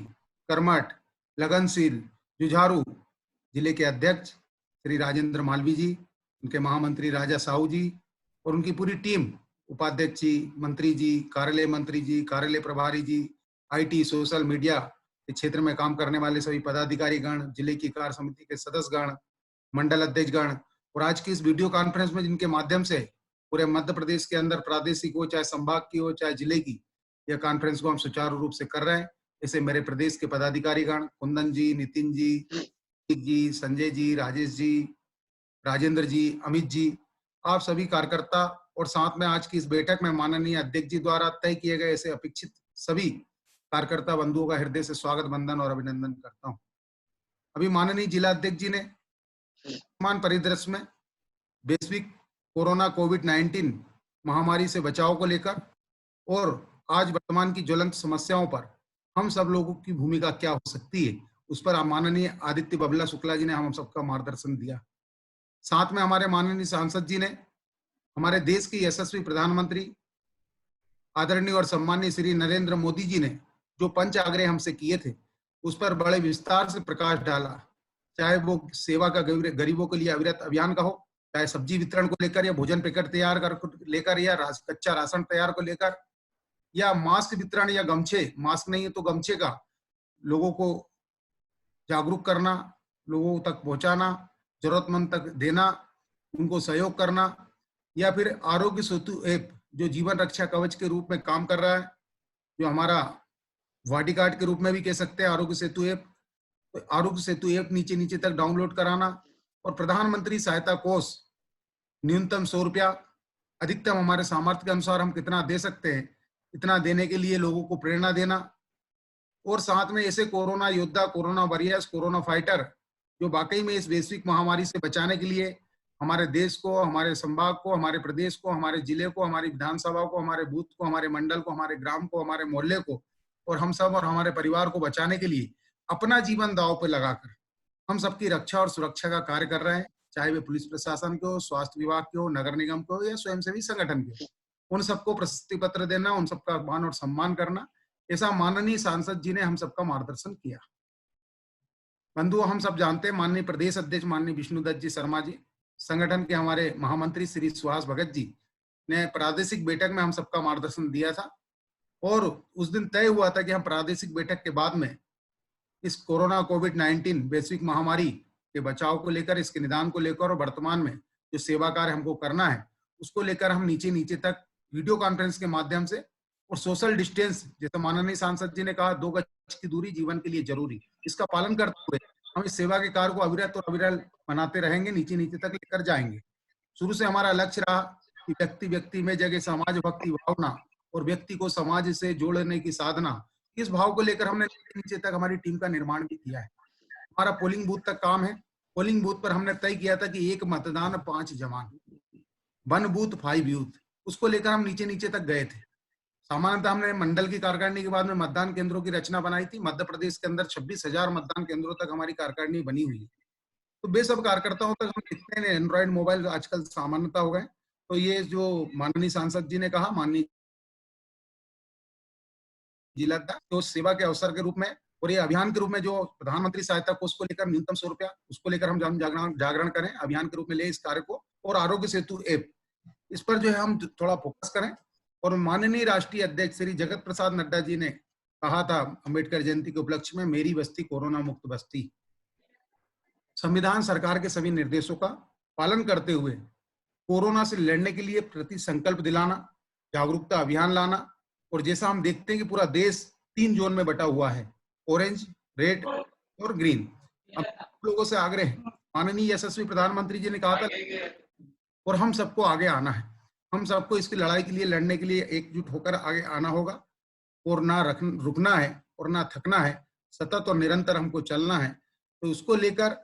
कर्मठ, लगनशील, जुझारू जिले के अध्यक्ष श्री राजेंद्र मालवीय जी, उनके महामंत्री राजा साहू जी और उनकी पूरी टीम, उपाध्यक्ष जी, मंत्री जी, कार्यालय प्रभारी जी, आईटी, सोशल मीडिया के क्षेत्र में काम करने वाले सभी पदाधिकारी गण, जिले की कार्य समिति के सदस्यगण, मंडल अध्यक्ष गण, और आज की इस वीडियो कॉन्फ्रेंस में जिनके माध्यम से पूरे मध्य प्रदेश के अंदर प्रादेशिक हो, चाहे संभाग की हो, चाहे जिले की, यह कॉन्फ्रेंस को हम सुचारू रूप से कर रहे हैं। ऐसे मेरे प्रदेश के पदाधिकारी गण, कुंदन जी, नितिन जी, संजय जी, राजेश जी, राजेंद्र जी, अमित जी, आप सभी कार्यकर्ता, और साथ में आज की इस बैठक में माननीय अध्यक्ष जी द्वारा तय किए गए ऐसे अपेक्षित सभी कार्यकर्ता बंधुओं का हृदय से स्वागत, वंदन और अभिनंदन करता हूं। अभी माननीय जिला अध्यक्ष जी ने वर्तमान परिदृश्य में वैश्विक कोरोना कोविड-19 महामारी से बचाव को लेकर और आज वर्तमान की ज्वलंत समस्याओं पर हम सब लोगों की भूमिका क्या हो सकती है, उस पर माननीय आदित्य बबला शुक्ला जी ने हम सबका मार्गदर्शन दिया। साथ में हमारे माननीय सांसद जी ने हमारे देश के यशस्वी प्रधानमंत्री आदरणीय और सम्मानीय श्री नरेंद्र मोदी जी ने जो पंच आग्रह हमसे किए थे, उस पर बड़े विस्तार से प्रकाश डाला। चाहे वो सेवा का गरीबों के लिए अविरत अभियान का हो, चाहे सब्जी वितरण को लेकर, या भोजन पैकेट तैयार कर लेकर, या कच्चा राशन तैयार को लेकर, या मास्क वितरण, या गमछे, मास्क नहीं है तो गमछे का लोगों को जागरूक करना, लोगों तक पहुंचाना, जरूरतमंद तक देना, उनको सहयोग करना, या फिर आरोग्य सेतु ऐप जो जीवन रक्षा कवच के रूप में काम कर रहा है, जो हमारा बॉडी गार्ड के रूप में भी कह सकते हैं आरोग्य सेतु ऐप। तो आरोग्य सेतु ऐप नीचे नीचे तक डाउनलोड कराना, और प्रधानमंत्री सहायता कोष न्यूनतम 100 रुपया, अधिकतम हमारे सामर्थ्य के अनुसार हम कितना दे सकते हैं, इतना देने के लिए लोगों को प्रेरणा देना। और साथ में ऐसे कोरोना योद्धा, कोरोना वॉरियर्स, कोरोना फाइटर जो वाकई में इस वैश्विक महामारी से बचाने के लिए हमारे देश को, हमारे संभाग को, हमारे प्रदेश को, हमारे जिले को, हमारी विधानसभा को, हमारे बूथ को, हमारे मंडल को, हमारे ग्राम को, हमारे मोहल्ले को, और हम सब और हमारे परिवार को बचाने के लिए अपना जीवन दांव पर लगाकर हम सबकी रक्षा और सुरक्षा का कार्य कर रहे हैं। चाहे वे पुलिस प्रशासन के हो, स्वास्थ्य विभाग के हो, नगर निगम के हो, या स्वयंसेवी संगठन के हो, उन सबको प्रशस्ति पत्र देना, उन सबका मान और सम्मान करना, ऐसा माननीय सांसद जी ने हम सबका मार्गदर्शन किया। बंधुओं, हम सब जानते हैं माननीय प्रदेश अध्यक्ष माननीय विष्णुदत्त जी शर्मा जी, संगठन के हमारे महामंत्री श्री सुहास भगत जी ने प्रादेशिक बैठक में हम सबका मार्गदर्शन दिया था और उस दिन तय हुआ था कि हम प्रादेशिक बैठक के बाद में इस कोरोना कोविड-19 वैश्विक महामारी के बचाव को लेकर, इसके निदान को लेकर और वर्तमान में जो सेवा कार्य हमको करना है उसको लेकर हम नीचे नीचे तक वीडियो कॉन्फ्रेंस के माध्यम से और सोशल डिस्टेंस, जैसे माननीय सांसद जी ने कहा 2 गज की दूरी जीवन के लिए जरूरी, इसका पालन करते हुए हम इस सेवा के कार्य को अविरत और अविरल बनाते रहेंगे, नीचे नीचे तक लेकर जाएंगे। शुरू से हमारा लक्ष्य रहा कि व्यक्ति व्यक्ति में जगह समाज भक्ति भावना और व्यक्ति को समाज से जोड़ने की साधना, इस भाव को लेकर हमने नीचे तक हमारी टीम का निर्माण भी किया है। हमारा पोलिंग बूथ तक काम है। पोलिंग बूथ पर हमने तय किया था कि 1 मतदान 5 जवान, 1 बूथ 5 यूथ, उसको लेकर हम नीचे नीचे तक गए थे। सामान्यतः हमने मंडल की कार्यकारिणी के बाद में मतदान केंद्रों की रचना बनाई थी। मध्य प्रदेश के अंदर 26,000 मतदान केंद्रों तक हमारी कार्यकारिणी बनी हुई है। तो बेसब कार्यकर्ताओं तक हम लिखते हैं, एंड्रॉइड मोबाइल आजकल सामान्यता हो गए। तो ये जो माननीय सांसद जी ने कहा, माननीय जिला तो सेवा के अवसर के रूप में और ये अभियान के रूप में जो प्रधानमंत्री सहायता कोष को लेकर न्यूनतम 100 रुपया, उसको लेकर हम जागरण करें, अभियान के रूप में ले इस कार्य को। और आरोग्य सेतु ऐप, इस पर जो है हम थोड़ा फोकस करें। और माननीय राष्ट्रीय अध्यक्ष श्री जगत प्रसाद नड्डा जी ने कहा था अम्बेडकर जयंती के उपलक्ष्य में, मेरी बस्ती कोरोना मुक्त बस्ती। संविधान सरकार के सभी निर्देशों का पालन करते हुए कोरोना से लड़ने के लिए प्रति संकल्प दिलाना, जागरूकता अभियान लाना। और जैसा हम देखते हैं कि पूरा देश 3 जोन में बटा हुआ है, ऑरेंज, रेड और ग्रीन। अब लोगों से आग्रह है, माननीय यशस्वी प्रधानमंत्री जी ने कहा था और हम सबको आगे आना है, हम सबको इसकी लड़ाई के लिए, लड़ने के लिए एकजुट होकर आगे आना होगा और ना रुकना है और ना थकना है, सतत और निरंतर हमको चलना है। तो उसको लेकर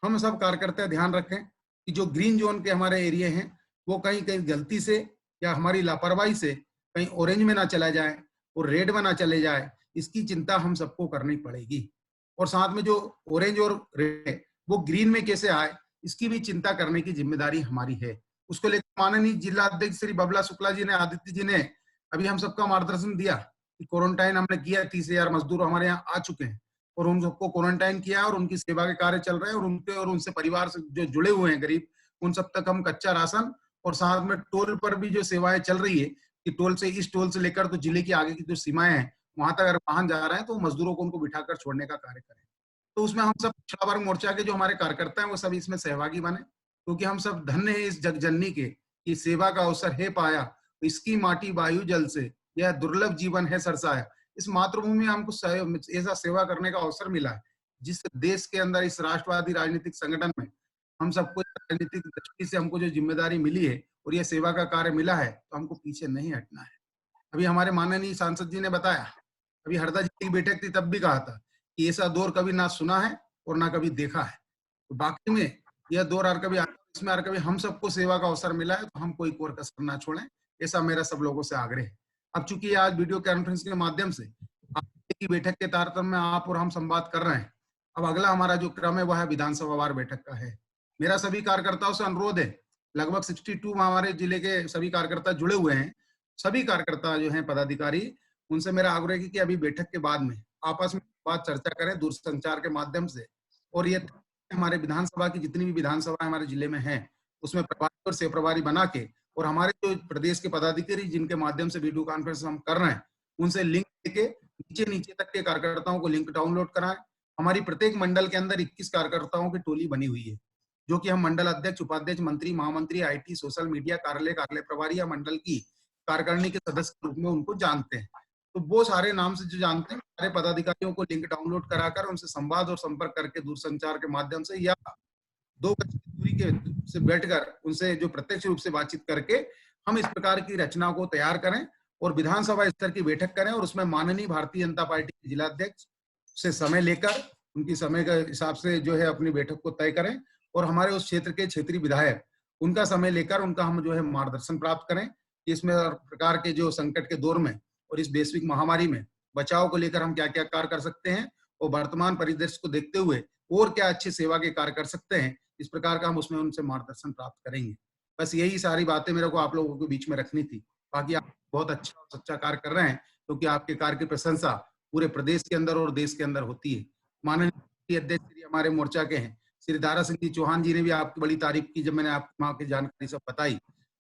हम सब कार्यकर्ता ध्यान रखें कि जो ग्रीन जोन के हमारे एरिया हैं वो कहीं कहीं गलती से या हमारी लापरवाही से कहीं ऑरेंज में ना चला जाए और रेड में ना चले जाए, इसकी चिंता हम सबको करनी पड़ेगी। और साथ में जो ऑरेंज और रेड वो ग्रीन में कैसे आए, इसकी भी चिंता करने की जिम्मेदारी हमारी है। उसको लेकर माननीय जिला अध्यक्ष श्री बबला शुक्ला जी ने, आदित्य जी ने अभी हम सबका मार्गदर्शन दिया कि क्वारंटाइन हमने किया, 30,000 मजदूर हमारे यहाँ आ चुके हैं और उन सबको क्वारंटाइन किया और उनकी सेवा के कार्य चल रहे हैं। और उनके और उनसे परिवार से जो जुड़े हुए हैं गरीब, उन सब तक हम कच्चा राशन और साथ में टोल पर भी जो सेवाएं चल रही है कि टोल से, इस टोल से लेकर तो जिले की आगे की जो सीमाएं हैं वहां तक अगर वाहन जा रहे हैं तो मजदूरों को उनको बिठाकर छोड़ने का कार्य करें। तो उसमें हम सब पिछड़ा वर्ग मोर्चा के जो हमारे कार्यकर्ता हैं वो सब इसमें सहभागी बने, क्योंकि हम सब धन्य है इस जगजननी के कि सेवा का अवसर है पाया, तो इसकी माटी वायु जल से यह दुर्लभ जीवन है सरसाया। इस मातृभूमि में हमको ऐसा सेवा करने का अवसर मिला है, जिस देश के अंदर इस राष्ट्रवादी राजनीतिक संगठन में हम सबको राजनीतिक दृष्टि से हमको जो जिम्मेदारी मिली है और यह सेवा का कार्य मिला है, तो हमको पीछे नहीं हटना है। अभी हमारे माननीय सांसद जी ने बताया, अभी हरदा जी की बैठक थी तब भी कहा था कि ऐसा दौर कभी ना सुना है और ना कभी देखा है। तो बाकी में यह दौर और कभी, इसमें और कभी हम सबको सेवा का अवसर मिला है, तो हम कोई कोर कसर ना छोड़ें, ऐसा मेरा सब लोगों से आग्रह है। अब चूंकि आज वीडियो कॉन्फ्रेंस के माध्यम से की बैठक के तारतम्य में आप और हम संवाद कर रहे हैं, अब अगला हमारा जो क्रम है वह है विधानसभा वार बैठक का है। मेरा सभी कार्यकर्ताओं से अनुरोध है, लगभग 62 हमारे जिले के सभी कार्यकर्ता जुड़े हुए हैं, सभी कार्यकर्ता जो हैं पदाधिकारी, उनसे मेरा आग्रह है कि अभी बैठक के बाद में आपस में बात चर्चा करें दूरसंचार के माध्यम से। और ये हमारे विधानसभा की जितनी भी विधानसभा हमारे जिले में है उसमें प्रभारी और सह प्रभारी बना के, और हमारे जो प्रदेश के पदाधिकारी जिनके माध्यम से वीडियो कॉन्फ्रेंस हम कर रहे हैं उनसे लिंक लेके नीचे नीचे तक के कार्यकर्ताओं को लिंक डाउनलोड कराएं। हमारी प्रत्येक मंडल के अंदर 21 कार्यकर्ताओं की टोली बनी हुई है, जो कि हम मंडल अध्यक्ष, उपाध्यक्ष, मंत्री, महामंत्री, IT, सोशल मीडिया, कार्यालय प्रभारी या मंडल की कार्यकारिणी के सदस्य के रूप में उनको जानते हैं। तो वो सारे नाम से जो जानते हैं, सारे पदाधिकारियों को लिंक डाउनलोड कराकर उनसे संवाद और संपर्क करके दूरसंचार के माध्यम से या 2 गज की दूरी के से बैठकर उनसे जो प्रत्यक्ष रूप से बातचीत करके हम इस प्रकार की रचना को तैयार करें और विधानसभा स्तर की बैठक करें। और उसमें माननीय भारतीय जनता पार्टी के जिलाध्यक्ष से समय लेकर उनकी समय के हिसाब से जो है अपनी बैठक को तय करें, और हमारे उस क्षेत्र के क्षेत्रीय विधायक उनका समय लेकर उनका हम जो है मार्गदर्शन प्राप्त करें कि इसमें प्रकार के जो संकट के दौर में और इस वैश्विक महामारी में बचाव को लेकर हम क्या क्या कार्य कर सकते हैं और वर्तमान परिदृश्य को देखते हुए और क्या अच्छी सेवा के कार्य कर सकते हैं, इस प्रकार का हम उसमें उनसे मार्गदर्शन प्राप्त करेंगे। बस यही सारी बातें मेरे को आप लोगों के बीच में रखनी थी। बाकी आप बहुत अच्छा और सच्चा कार्य कर रहे हैं, क्योंकि आपके कार्य की प्रशंसा पूरे प्रदेश के अंदर और देश के अंदर होती है। माननीय अध्यक्ष श्री हमारे मोर्चा के हैं श्री दारा सिंह जी चौहान जी ने भी आपकी बड़ी तारीफ की जब मैंने आपको वहाँ की जानकारी सब बताई।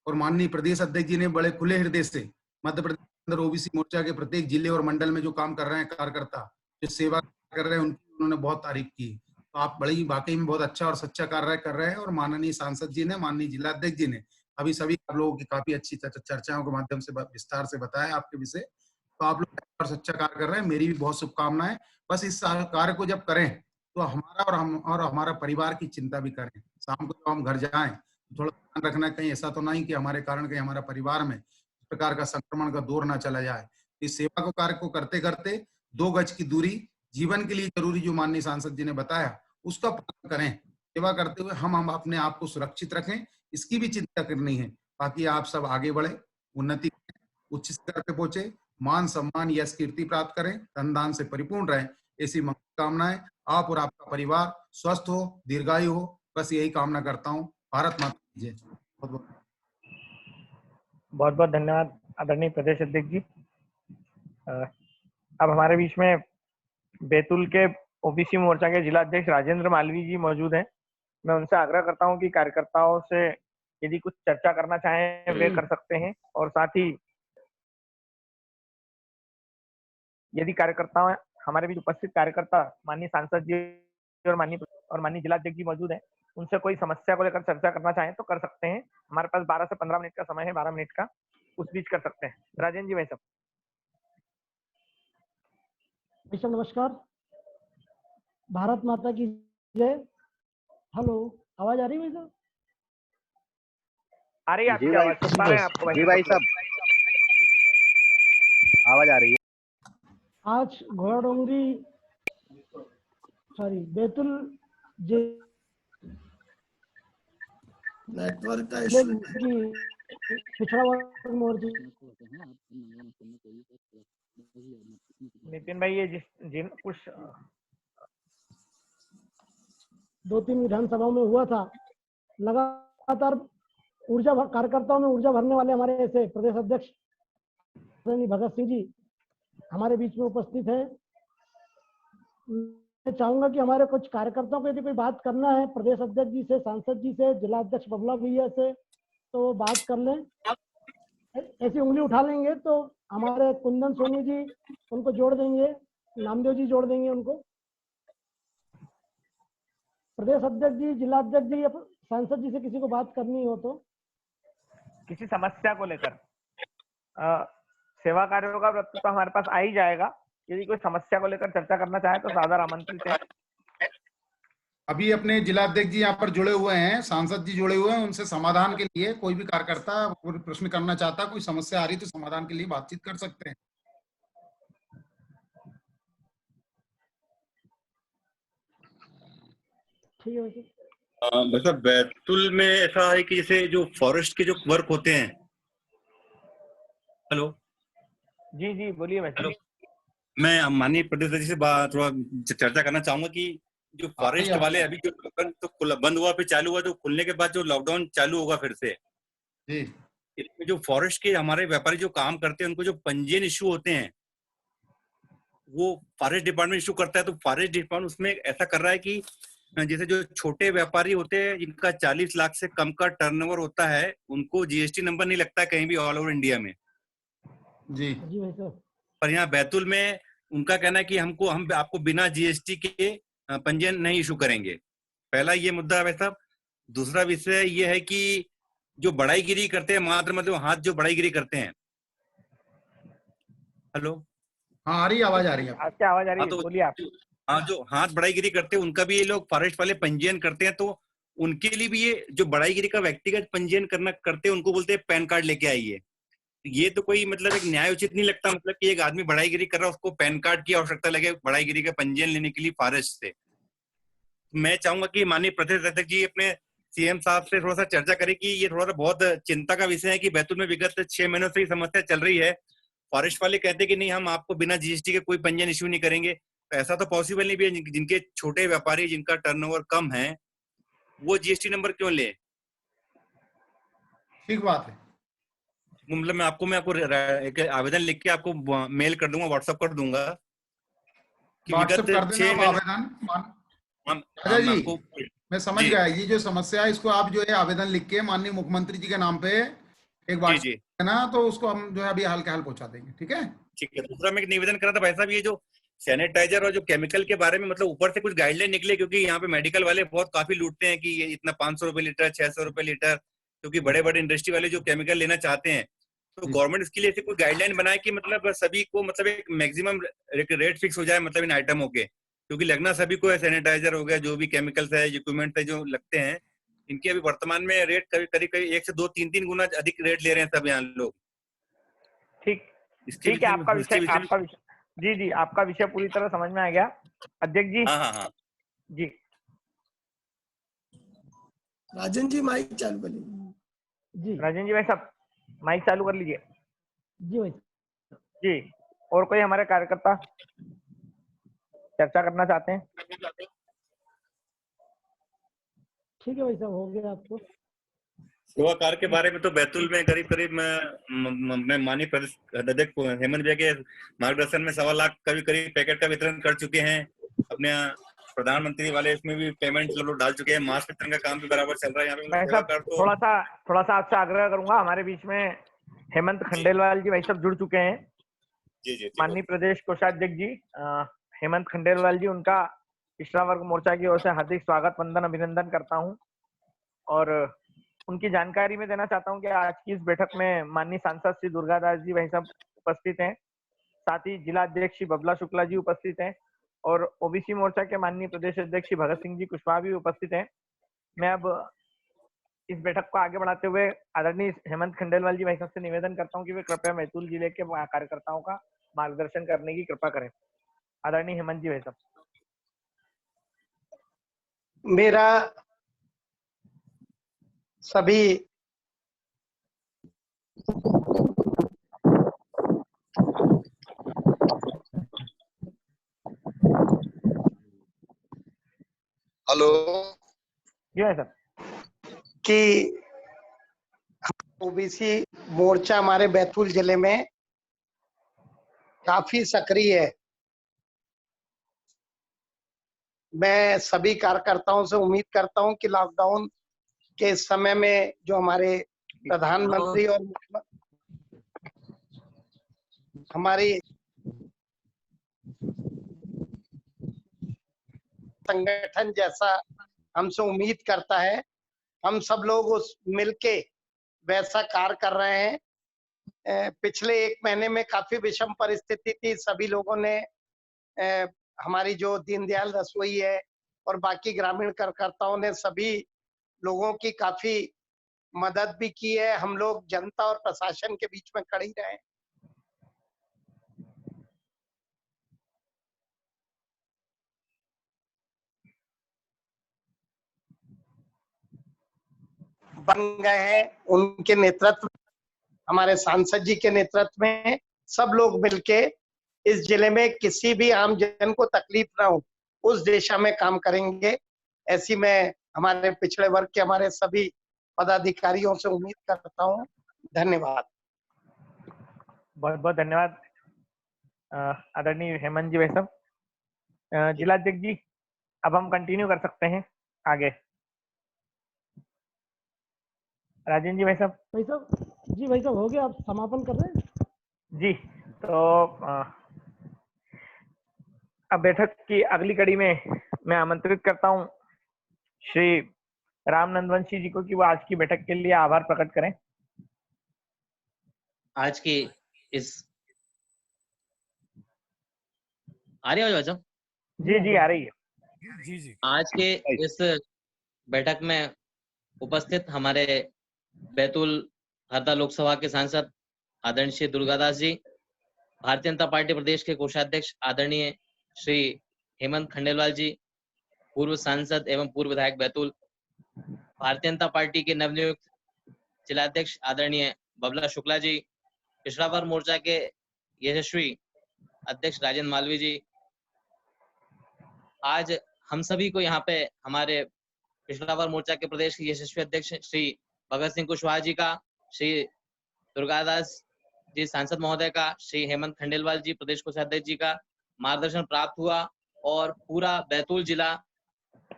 और माननीय प्रदेश अध्यक्ष जी ने बड़े खुले हृदय से मध्य प्रदेश के अंदर ओबीसी मोर्चा के प्रत्येक जिले और मंडल में जो काम कर रहे हैं कार्यकर्ता, जो सेवा कर रहे हैं, उनकी उन्होंने बहुत तारीफ की। तो आप बड़ी ही वाकई में बहुत अच्छा और सच्चा कार्य कर रहे हैं। और माननीय सांसद जी ने, माननीय जिलाध्यक्ष जी ने अभी सभी आप लोगों की काफी अच्छी चर्चाओं के माध्यम से विस्तार से बताया आपके विषय। तो आप लोग और सच्चा कार्य कर रहे हैं, मेरी भी बहुत शुभकामनाएं। बस इस कार्य को जब करें तो हमारा और हमारा परिवार की चिंता भी करें। शाम को जब हम घर जाएं तो थोड़ा ध्यान रखना, कहीं ऐसा तो नहीं कि हमारे कारण कहीं हमारा परिवार में इस प्रकार का संक्रमण का दौर ना चला जाए। इस सेवा को कार्य को करते करते 2 गज की दूरी जीवन के लिए जरूरी, जो माननीय सांसद जी ने बताया, उसका पालन करें। सेवा करते हुए हम अपने आप को सुरक्षित रखें, इसकी भी चिंता करनी है। बाकी आप सब आगे बढ़े, उन्नति करें, उच्च स्तर पे पहुंचे, मान सम्मान यश कीर्ति प्राप्त करें, धन दान से परिपूर्ण रहें, ऐसी कामनाएं। आप और आपका परिवार स्वस्थ हो, दीर्घायु हो, बस यही कामना करता हूँ। भारत माता की जय। बहुत बहुत धन्यवाद आदरणीय प्रदेश अध्यक्ष जी। अब हमारे बीच में बैतूल के ओबीसी मोर्चा के जिला अध्यक्ष राजेंद्र मालवी जी मौजूद हैं। मैं उनसे आग्रह करता हूं कि कार्यकर्ताओं से यदि कुछ चर्चा करना चाहें वे कर सकते हैं, और साथ ही यदि कार्यकर्ता हमारे बीच उपस्थित कार्यकर्ता माननीय सांसद जी और माननीय जिला अध्यक्ष जी मौजूद हैं, उनसे कोई समस्या को लेकर चर्चा करना चाहें तो कर सकते हैं। हमारे पास 12 से 15 मिनट का समय है, 12 मिनट का, उस बीच कर सकते हैं। राजेंद्र जी, भाई साहब। नमस्कार, भारत माता की जय। हेलो, आवाज आ रही है भाई साहब? आ रही है आपकी आवाज, सुन पा रहे हैं आपको जी भाई साहब, आवाज आ रही है। आज घोड़ाडोंगरी बैतूल नेटवर्क का पिछड़ा वर्ग मोर्चा। नितिन भाई, ये जिन कुछ 2-3 विधानसभाओं में हुआ था, लगातार ऊर्जा कार्यकर्ताओं में ऊर्जा भरने वाले हमारे ऐसे प्रदेश अध्यक्ष भगत सिंह जी हमारे बीच में उपस्थित हैं। मैं चाहूंगा कि हमारे कुछ कार्यकर्ताओं को यदि कोई बात करना है प्रदेश अध्यक्ष जी से, सांसद जी से, जिला अध्यक्ष बबला भैया से, तो बात कर लें। ऐसी उंगली उठा लेंगे तो हमारे कुंदन सोनी जी उनको जोड़ देंगे, नामदेव जी जोड़ देंगे उनको। प्रदेश अध्यक्ष जी, जिला अध्यक्ष जी या सांसद जी से किसी को बात करनी हो तो, किसी समस्या को लेकर सेवा कार्यों का वृत्त तो हमारे पास आ ही जाएगा। यदि कोई समस्या को लेकर चर्चा करना चाहे तो सादर आमंत्रित है। अभी अपने जिला अध्यक्ष जी यहाँ पर जुड़े हुए हैं, सांसद जी जुड़े हुए हैं, उनसे समाधान के लिए कोई भी कार्यकर्ता कोई प्रश्न करना चाहता, कोई समस्या आ रही तो समाधान के लिए बातचीत कर सकते हैं। ठीक है वैसे। मतलब बैतूल में ऐसा है कि जैसे जो फॉरेस्ट के जो वर्क होते हैं। हेलो जी जी बोलिए। हेलो, मैं माननीय प्रदेश जी से थोड़ा चर्चा करना चाहूंगा कि जो फॉरेस्ट वाले अभी जो तो बंद हुआ फिर चालू हुआ, तो खुलने के बाद जो लॉकडाउन चालू होगा फिर से, इसमें जो फॉरेस्ट के हमारे व्यापारी जो काम करते हैं उनको जो पंजीयन इश्यू होते हैं वो फॉरेस्ट डिपार्टमेंट इशू करता है। तो फॉरेस्ट डिपार्टमेंट उसमें ऐसा कर रहा है कि जैसे जो छोटे व्यापारी होते हैं जिनका 40 लाख से कम का टर्नओवर होता है, उनको जीएसटी नंबर नहीं लगता है कहीं भी ऑल ओवर इंडिया में जी। पर यहाँ बैतूल में उनका कहना है कि हम आपको बिना जीएसटी के पंजीयन नहीं इशू करेंगे। पहला ये मुद्दा है साहब। दूसरा विषय ये है कि जो बढ़ाईगिरी करते हैं, मात्र मतलब हाथ जो बढ़ाईगिरी करते हैं। हेलो, हाँ आ रही आवाज आ रही है, आपकी आवाज आ रही है, बोलिए आप। हाँ, जो हाथ बढ़ाईगिरी करते हैं उनका भी ये लोग फॉरेस्ट वाले पंजीयन करते हैं, तो उनके लिए भी ये जो बढ़ाईगिरी का व्यक्तिगत पंजीयन करते हैं उनको बोलते हैं पैन कार्ड लेके आइए। ये तो कोई मतलब एक न्याय उचित नहीं लगता, मतलब कि एक आदमी बढ़ाईगिरी कर रहा है उसको पैन कार्ड की आवश्यकता लगे बढ़ाईगिरी का पंजीयन लेने के लिए फॉरेस्ट से। मैं चाहूंगा कि माननीय प्रदेश अध्यक्ष जी अपने सीएम साहब से थोड़ा सा चर्चा करें कि ये थोड़ा सा बहुत चिंता का विषय है कि बैतूल में विगत 6 महीनों से ये समस्या चल रही है। फॉरेस्ट वाले कहते हैं कि नहीं, हम आपको बिना जीएसटी के कोई पंजीयन इश्यू नहीं करेंगे। तो ऐसा तो पॉसिबल नहीं भी है। जिनके छोटे व्यापारी जिनका टर्नओवर कम है वो जीएसटी नंबर क्यों ले? ठीक बात है। मतलब मैं आपको एक आवेदन लिख के आपको मेल कर दूंगा, व्हाट्सएप कर दूंगा कि व्हाट्सएप विगत कर देना 6 आप महीने आवेदन। हम राजा मैं जी, आपको मैं समझ जी गया ये जो समस्या है, इसको आप जो है आवेदन लिख के माननीय मुख्यमंत्री जी के नाम पे एक जी व्हाट्सएप जी देना, तो उसको हम जो है अभी हाल के हाल पहुंचा देंगे। ठीक है। ठीक है। दूसरा मैं एक निवेदन कर रहा था भाई साहब, ये जो सैनिटाइजर और जो केमिकल के बारे में मतलब ऊपर से कुछ गाइडलाइन निकले, क्योंकि यहाँ पे मेडिकल वाले बहुत काफी लूटते हैं कि ये इतना 500 रुपए लीटर, 600 रुपए लीटर, क्योंकि बड़े बड़े इंडस्ट्री वाले जो केमिकल लेना चाहते हैं, तो जी। गवर्नमेंट इसके लिए ऐसी कोई गाइडलाइन बनाए कि मतलब सभी को मतलब एक मैक्सिमम रेट फिक्स हो जाए मतलब इन आइटमों के, क्योंकि लगना सभी को है, सैनिटाइजर हो गया, जो भी केमिकल्स है, इक्विपमेंट है जो लगते हैं, इनके अभी वर्तमान में रेट करीब करीब 1 से 2-3 गुना अधिक रेट ले रहे हैं सब यहाँ लोग। ठीक इसके ठीक है, विषय में आपका विषय जी जी, आपका विषय पूरी तरह समझ में आ गया अध्यक्ष जी। हाँ जी राजन जी माइक चालू कर लीजिए। जी राजन जी भाई साहब माइक चालू कर लीजिए। जी भाई जी, और कोई हमारे कार्यकर्ता चर्चा करना चाहते हैं? ठीक है भाई साहब, हो गया आपको। सेवा कार्य के बारे में तो बैतूल में करीब करीब मैं माननीय प्रदेश अध्यक्ष हेमंत भैया के मार्गदर्शन में 1.25 लाख करीब पैकेट का वितरण कर चुके हैं। अपने प्रधानमंत्री वाले इसमें भी पेमेंट लोग डाल चुके हैं। मास्क वितरण का काम भी बराबर चल रहा है यहाँ पे। भाई सेवा साहब कार्य तो थोड़ा सा आपसे आग्रह करूंगा, हमारे बीच में हेमंत खंडेलवाल जी भाई साहब जुड़ चुके हैं। जी माननीय प्रदेश कोषाध्यक्ष जी हेमंत खंडेलवाल जी, उनका पिछड़ा वर्ग मोर्चा की ओर से हार्दिक स्वागत, वंदन, अभिनंदन करता हूं और उनकी जानकारी में देना चाहता हूं कि आज की इस बैठक में माननीय सांसद श्री दुर्गादास जी भाई साहब उपस्थित हैं, साथ ही जिला अध्यक्ष श्री बबला शुक्ला जी उपस्थित हैं और ओबीसी मोर्चा के माननीय प्रदेश अध्यक्ष श्री भगत सिंह जी कुशवाहा भी उपस्थित हैं। मैं अब इस बैठक को आगे बढ़ाते हुए आदरणीय हेमंत खंडेलवाल जी भाई साहब से निवेदन करता हूं कि वे कृपया बैतूल जिले के कार्यकर्ताओं का मार्गदर्शन करने की कृपा करें। आदरणीय हेमंत जी भाई साहब। मेरा सभी हेलो जी भाई साहब। कि ओबीसी मोर्चा हमारे बैतूल जिले में काफी सक्रिय है। मैं सभी कार्यकर्ताओं से उम्मीद करता हूं कि लॉकडाउन के इस समय में जो हमारे प्रधानमंत्री और हमारी संगठन जैसा हमसे उम्मीद करता है, हम सब लोग उस मिलके वैसा कार्य कर रहे हैं। पिछले 1 महीने में काफी विषम परिस्थिति थी। सभी लोगों ने हमारी जो दीनदयाल रसोई है और बाकी ग्रामीण कार्यकर्ताओं ने सभी लोगों की काफी मदद भी की है। हम लोग जनता और प्रशासन के बीच में खड़े ही रहे। बन गए हैं उनके नेतृत्व, हमारे सांसद जी के नेतृत्व में सब लोग मिलके इस जिले में किसी भी आम जन को तकलीफ ना हो उस दिशा में काम करेंगे। ऐसी मैं हमारे पिछड़े वर्ग के हमारे सभी पदाधिकारियों से उम्मीद करता हूं। धन्यवाद। बहुत बहुत धन्यवाद आदरणीय हेमंत जी भाई साहब। जिला अध्यक्ष जी, अब हम कंटिन्यू कर सकते हैं आगे। राजन जी भाई साहब। भाई साहब जी, भाई साहब हो गया, आप समापन कर रहे हैं? जी, तो अब बैठक की अगली कड़ी में मैं आमंत्रित करता हूं श्री राम नंदवंशी जी को कि वो आज की बैठक के लिए आभार प्रकट करें। आज की इस आ रही है साहब? जी जी आ रही है। जी आज के इस बैठक में उपस्थित हमारे बैतूल हरदा लोकसभा के सांसद आदरणीय श्री दुर्गादास जी, भारतीय जनता पार्टी प्रदेश के कोषाध्यक्ष आदरणीय श्री हेमंत खंडेलवाल जी, पूर्व सांसद एवं पूर्व विधायक बैतूल, भारतीय जनता पार्टी के नवनियुक्त जिलाध्यक्ष आदरणीय बबला शुक्ला जी, पिछड़ा वर्ग मोर्चा के यशस्वी अध्यक्ष राजेंद्र मालवी जी, आज हम सभी को यहाँ पे हमारे पिछड़ा वर्ग मोर्चा के प्रदेश के यशस्वी अध्यक्ष श्री भगत सिंह कुशवाहा जी का, श्री दुर्गादास जी सांसद महोदय का, श्री हेमंत खंडेलवाल जी प्रदेश कोषाध्यक्ष जी का मार्गदर्शन प्राप्त हुआ और पूरा बैतूल जिला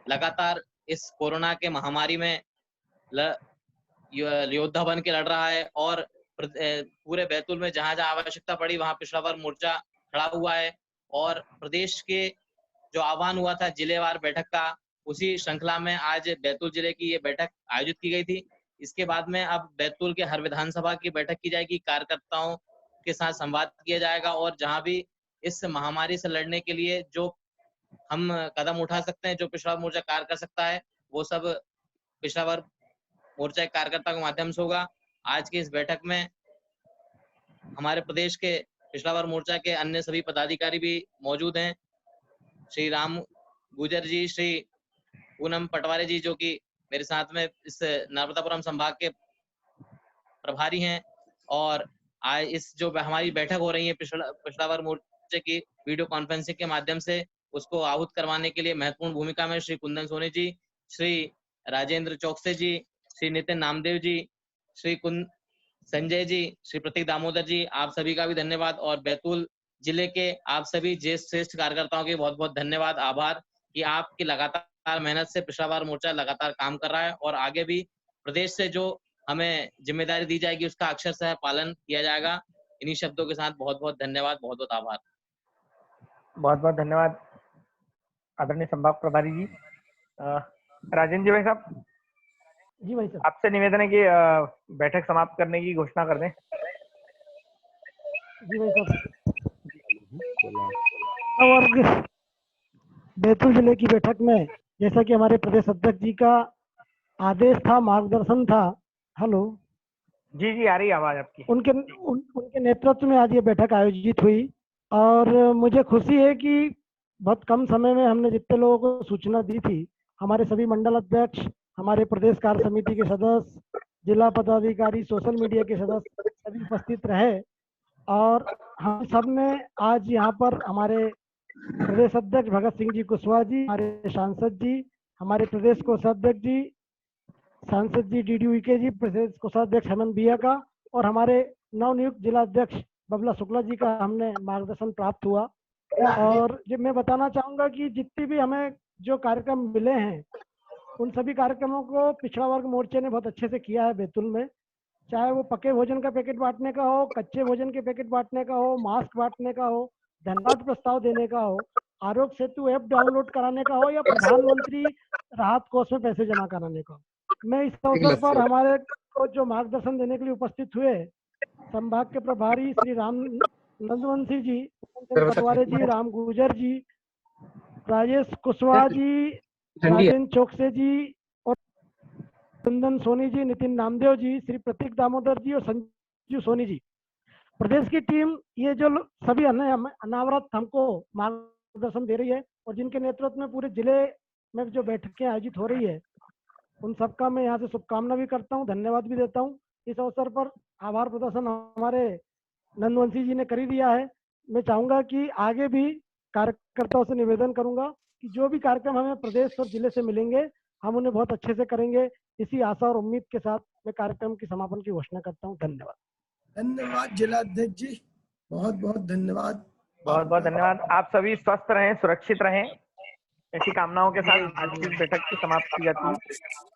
लगातार इस कोरोना के महामारी में योद्धा बन के लड़ रहा है और पूरे बैतूल में जहां जहां आवश्यकता पड़ी वहां पिछड़ा वर्ग मोर्चा खड़ा हुआ है और प्रदेश के जो आह्वान हुआ था जिलेवार बैठक का, उसी श्रृंखला में आज बैतूल जिले की ये बैठक आयोजित की गई थी। इसके बाद में अब बैतूल के हर विधानसभा की बैठक की जाएगी, कार्यकर्ताओं के साथ संवाद किया जाएगा और जहां भी इस महामारी से लड़ने के लिए जो हम कदम उठा सकते हैं, जो पिछड़ा मोर्चा कार्य कर सकता है, वो सब पिछड़ा वर्ग मोर्चा के कार्यकर्ता के माध्यम से होगा। आज की इस बैठक में हमारे प्रदेश के पिछड़ा वर्ग मोर्चा के अन्य सभी पदाधिकारी भी मौजूद हैं। श्री राम गुर्जर जी, श्री पूनम पटवारी जी जो कि मेरे साथ में इस नर्मदापुरम संभाग के प्रभारी हैं, और आज इस जो हमारी बैठक हो रही है पिछड़ा वर्ग मोर्चे की वीडियो कॉन्फ्रेंसिंग के माध्यम से, उसको आहूत करवाने के लिए महत्वपूर्ण भूमिका में श्री कुंदन सोनी जी, श्री राजेंद्र चौकसे जी, श्री नितिन नामदेव जी, श्री संजय जी, श्री प्रतीक दामोदर जी, आप सभी का भी धन्यवाद और बैतूल जिले के आप सभी श्रेष्ठ कार्यकर्ताओं के बहुत बहुत धन्यवाद, आभार कि आपकी लगातार मेहनत से पिछड़ा वर्ग मोर्चा लगातार काम कर रहा है और आगे भी प्रदेश से जो हमें जिम्मेदारी दी जाएगी उसका अक्षरशः पालन किया जाएगा। इन्हीं शब्दों के साथ बहुत बहुत धन्यवाद, बहुत बहुत आभार। बहुत बहुत धन्यवाद आदरणीय संभाग प्रभारी जी। राजेंद्र जी भाई साहब, जी भाई साहब, आपसे निवेदन है कि बैठक समाप्त करने की घोषणा कर दें। जी भाई साहब, और बैतूल जिले की बैठक में जैसा कि हमारे प्रदेश अध्यक्ष जी का आदेश था, मार्गदर्शन था, हेलो जी जी आ रही है आवाज आपकी, उनके नेतृत्व में आज ये बैठक आयोजित हुई और मुझे खुशी है कि बहुत कम समय में हमने जितने लोगों को सूचना दी थी, हमारे सभी मंडल अध्यक्ष, हमारे प्रदेश कार्य समिति के सदस्य, जिला पदाधिकारी, सोशल मीडिया के सदस्य सभी उपस्थित रहे और हम सब ने आज यहाँ पर हमारे प्रदेश अध्यक्ष भगत सिंह जी कुशवाहा जी, हमारे सांसद जी, हमारे प्रदेश कोषाध्यक्ष जी, सांसद जी DDUK जी, प्रदेश कोषाध्यक्ष हेमंत भैया का और हमारे नवनियुक्त जिला अध्यक्ष बबला शुक्ला जी का हमने मार्गदर्शन प्राप्त हुआ। और जब मैं बताना चाहूंगा कि जितने भी हमें जो कार्यक्रम मिले हैं उन सभी कार्यक्रमों को पिछड़ा वर्ग मोर्चे ने बहुत अच्छे से किया है बैतूल में, चाहे वो पके भोजन का पैकेट बांटने का हो, कच्चे भोजन के पैकेट बांटने का हो, मास्क बांटने का हो, धन्यवाद प्रस्ताव देने का हो, आरोग्य सेतु ऐप डाउनलोड कराने का हो या प्रधानमंत्री राहत कोष में पैसे जमा कराने का हो। मैं इस अवसर पर हमारे को जो मार्गदर्शन देने के लिए उपस्थित हुए संभाग के प्रभारी श्री राम नंदवंशी जी, पटवारी जी, राम गुर्जर जी, राजेश कुशवाहा जी, राजेंद्र चौकसे जी और कुंदन सोनी जी, नितिन नामदेव जी, श्री प्रतीक दामोदर जी और संजू सोनी जी, प्रदेश की टीम, ये जो सभी अनावरत हमको मार्गदर्शन दे रही है और जिनके नेतृत्व में पूरे जिले में जो बैठकें आयोजित हो रही है, उन सबका मैं यहाँ से शुभकामना भी करता हूँ, धन्यवाद भी देता हूँ। इस अवसर पर आभार प्रदर्शन हमारे नंदवंशी जी ने कर ही दिया है। मैं चाहूंगा कि आगे भी कार्यकर्ताओं से निवेदन करूंगा कि जो भी कार्यक्रम हमें प्रदेश और जिले से मिलेंगे हम उन्हें बहुत अच्छे से करेंगे। इसी आशा और उम्मीद के साथ मैं कार्यक्रम की समापन की घोषणा करता हूँ। धन्यवाद। धन्यवाद जिला अध्यक्ष जी, बहुत बहुत धन्यवाद। बहुत बहुत धन्यवाद। आप सभी स्वस्थ रहें, सुरक्षित रहें, ऐसी कामनाओं के साथ आज की बैठक की समाप्त की जाती है।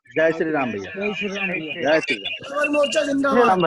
जय श्री राम भैया, जय श्री राम भैया, जय श्री राम। मोर्चा जिंदाबाद।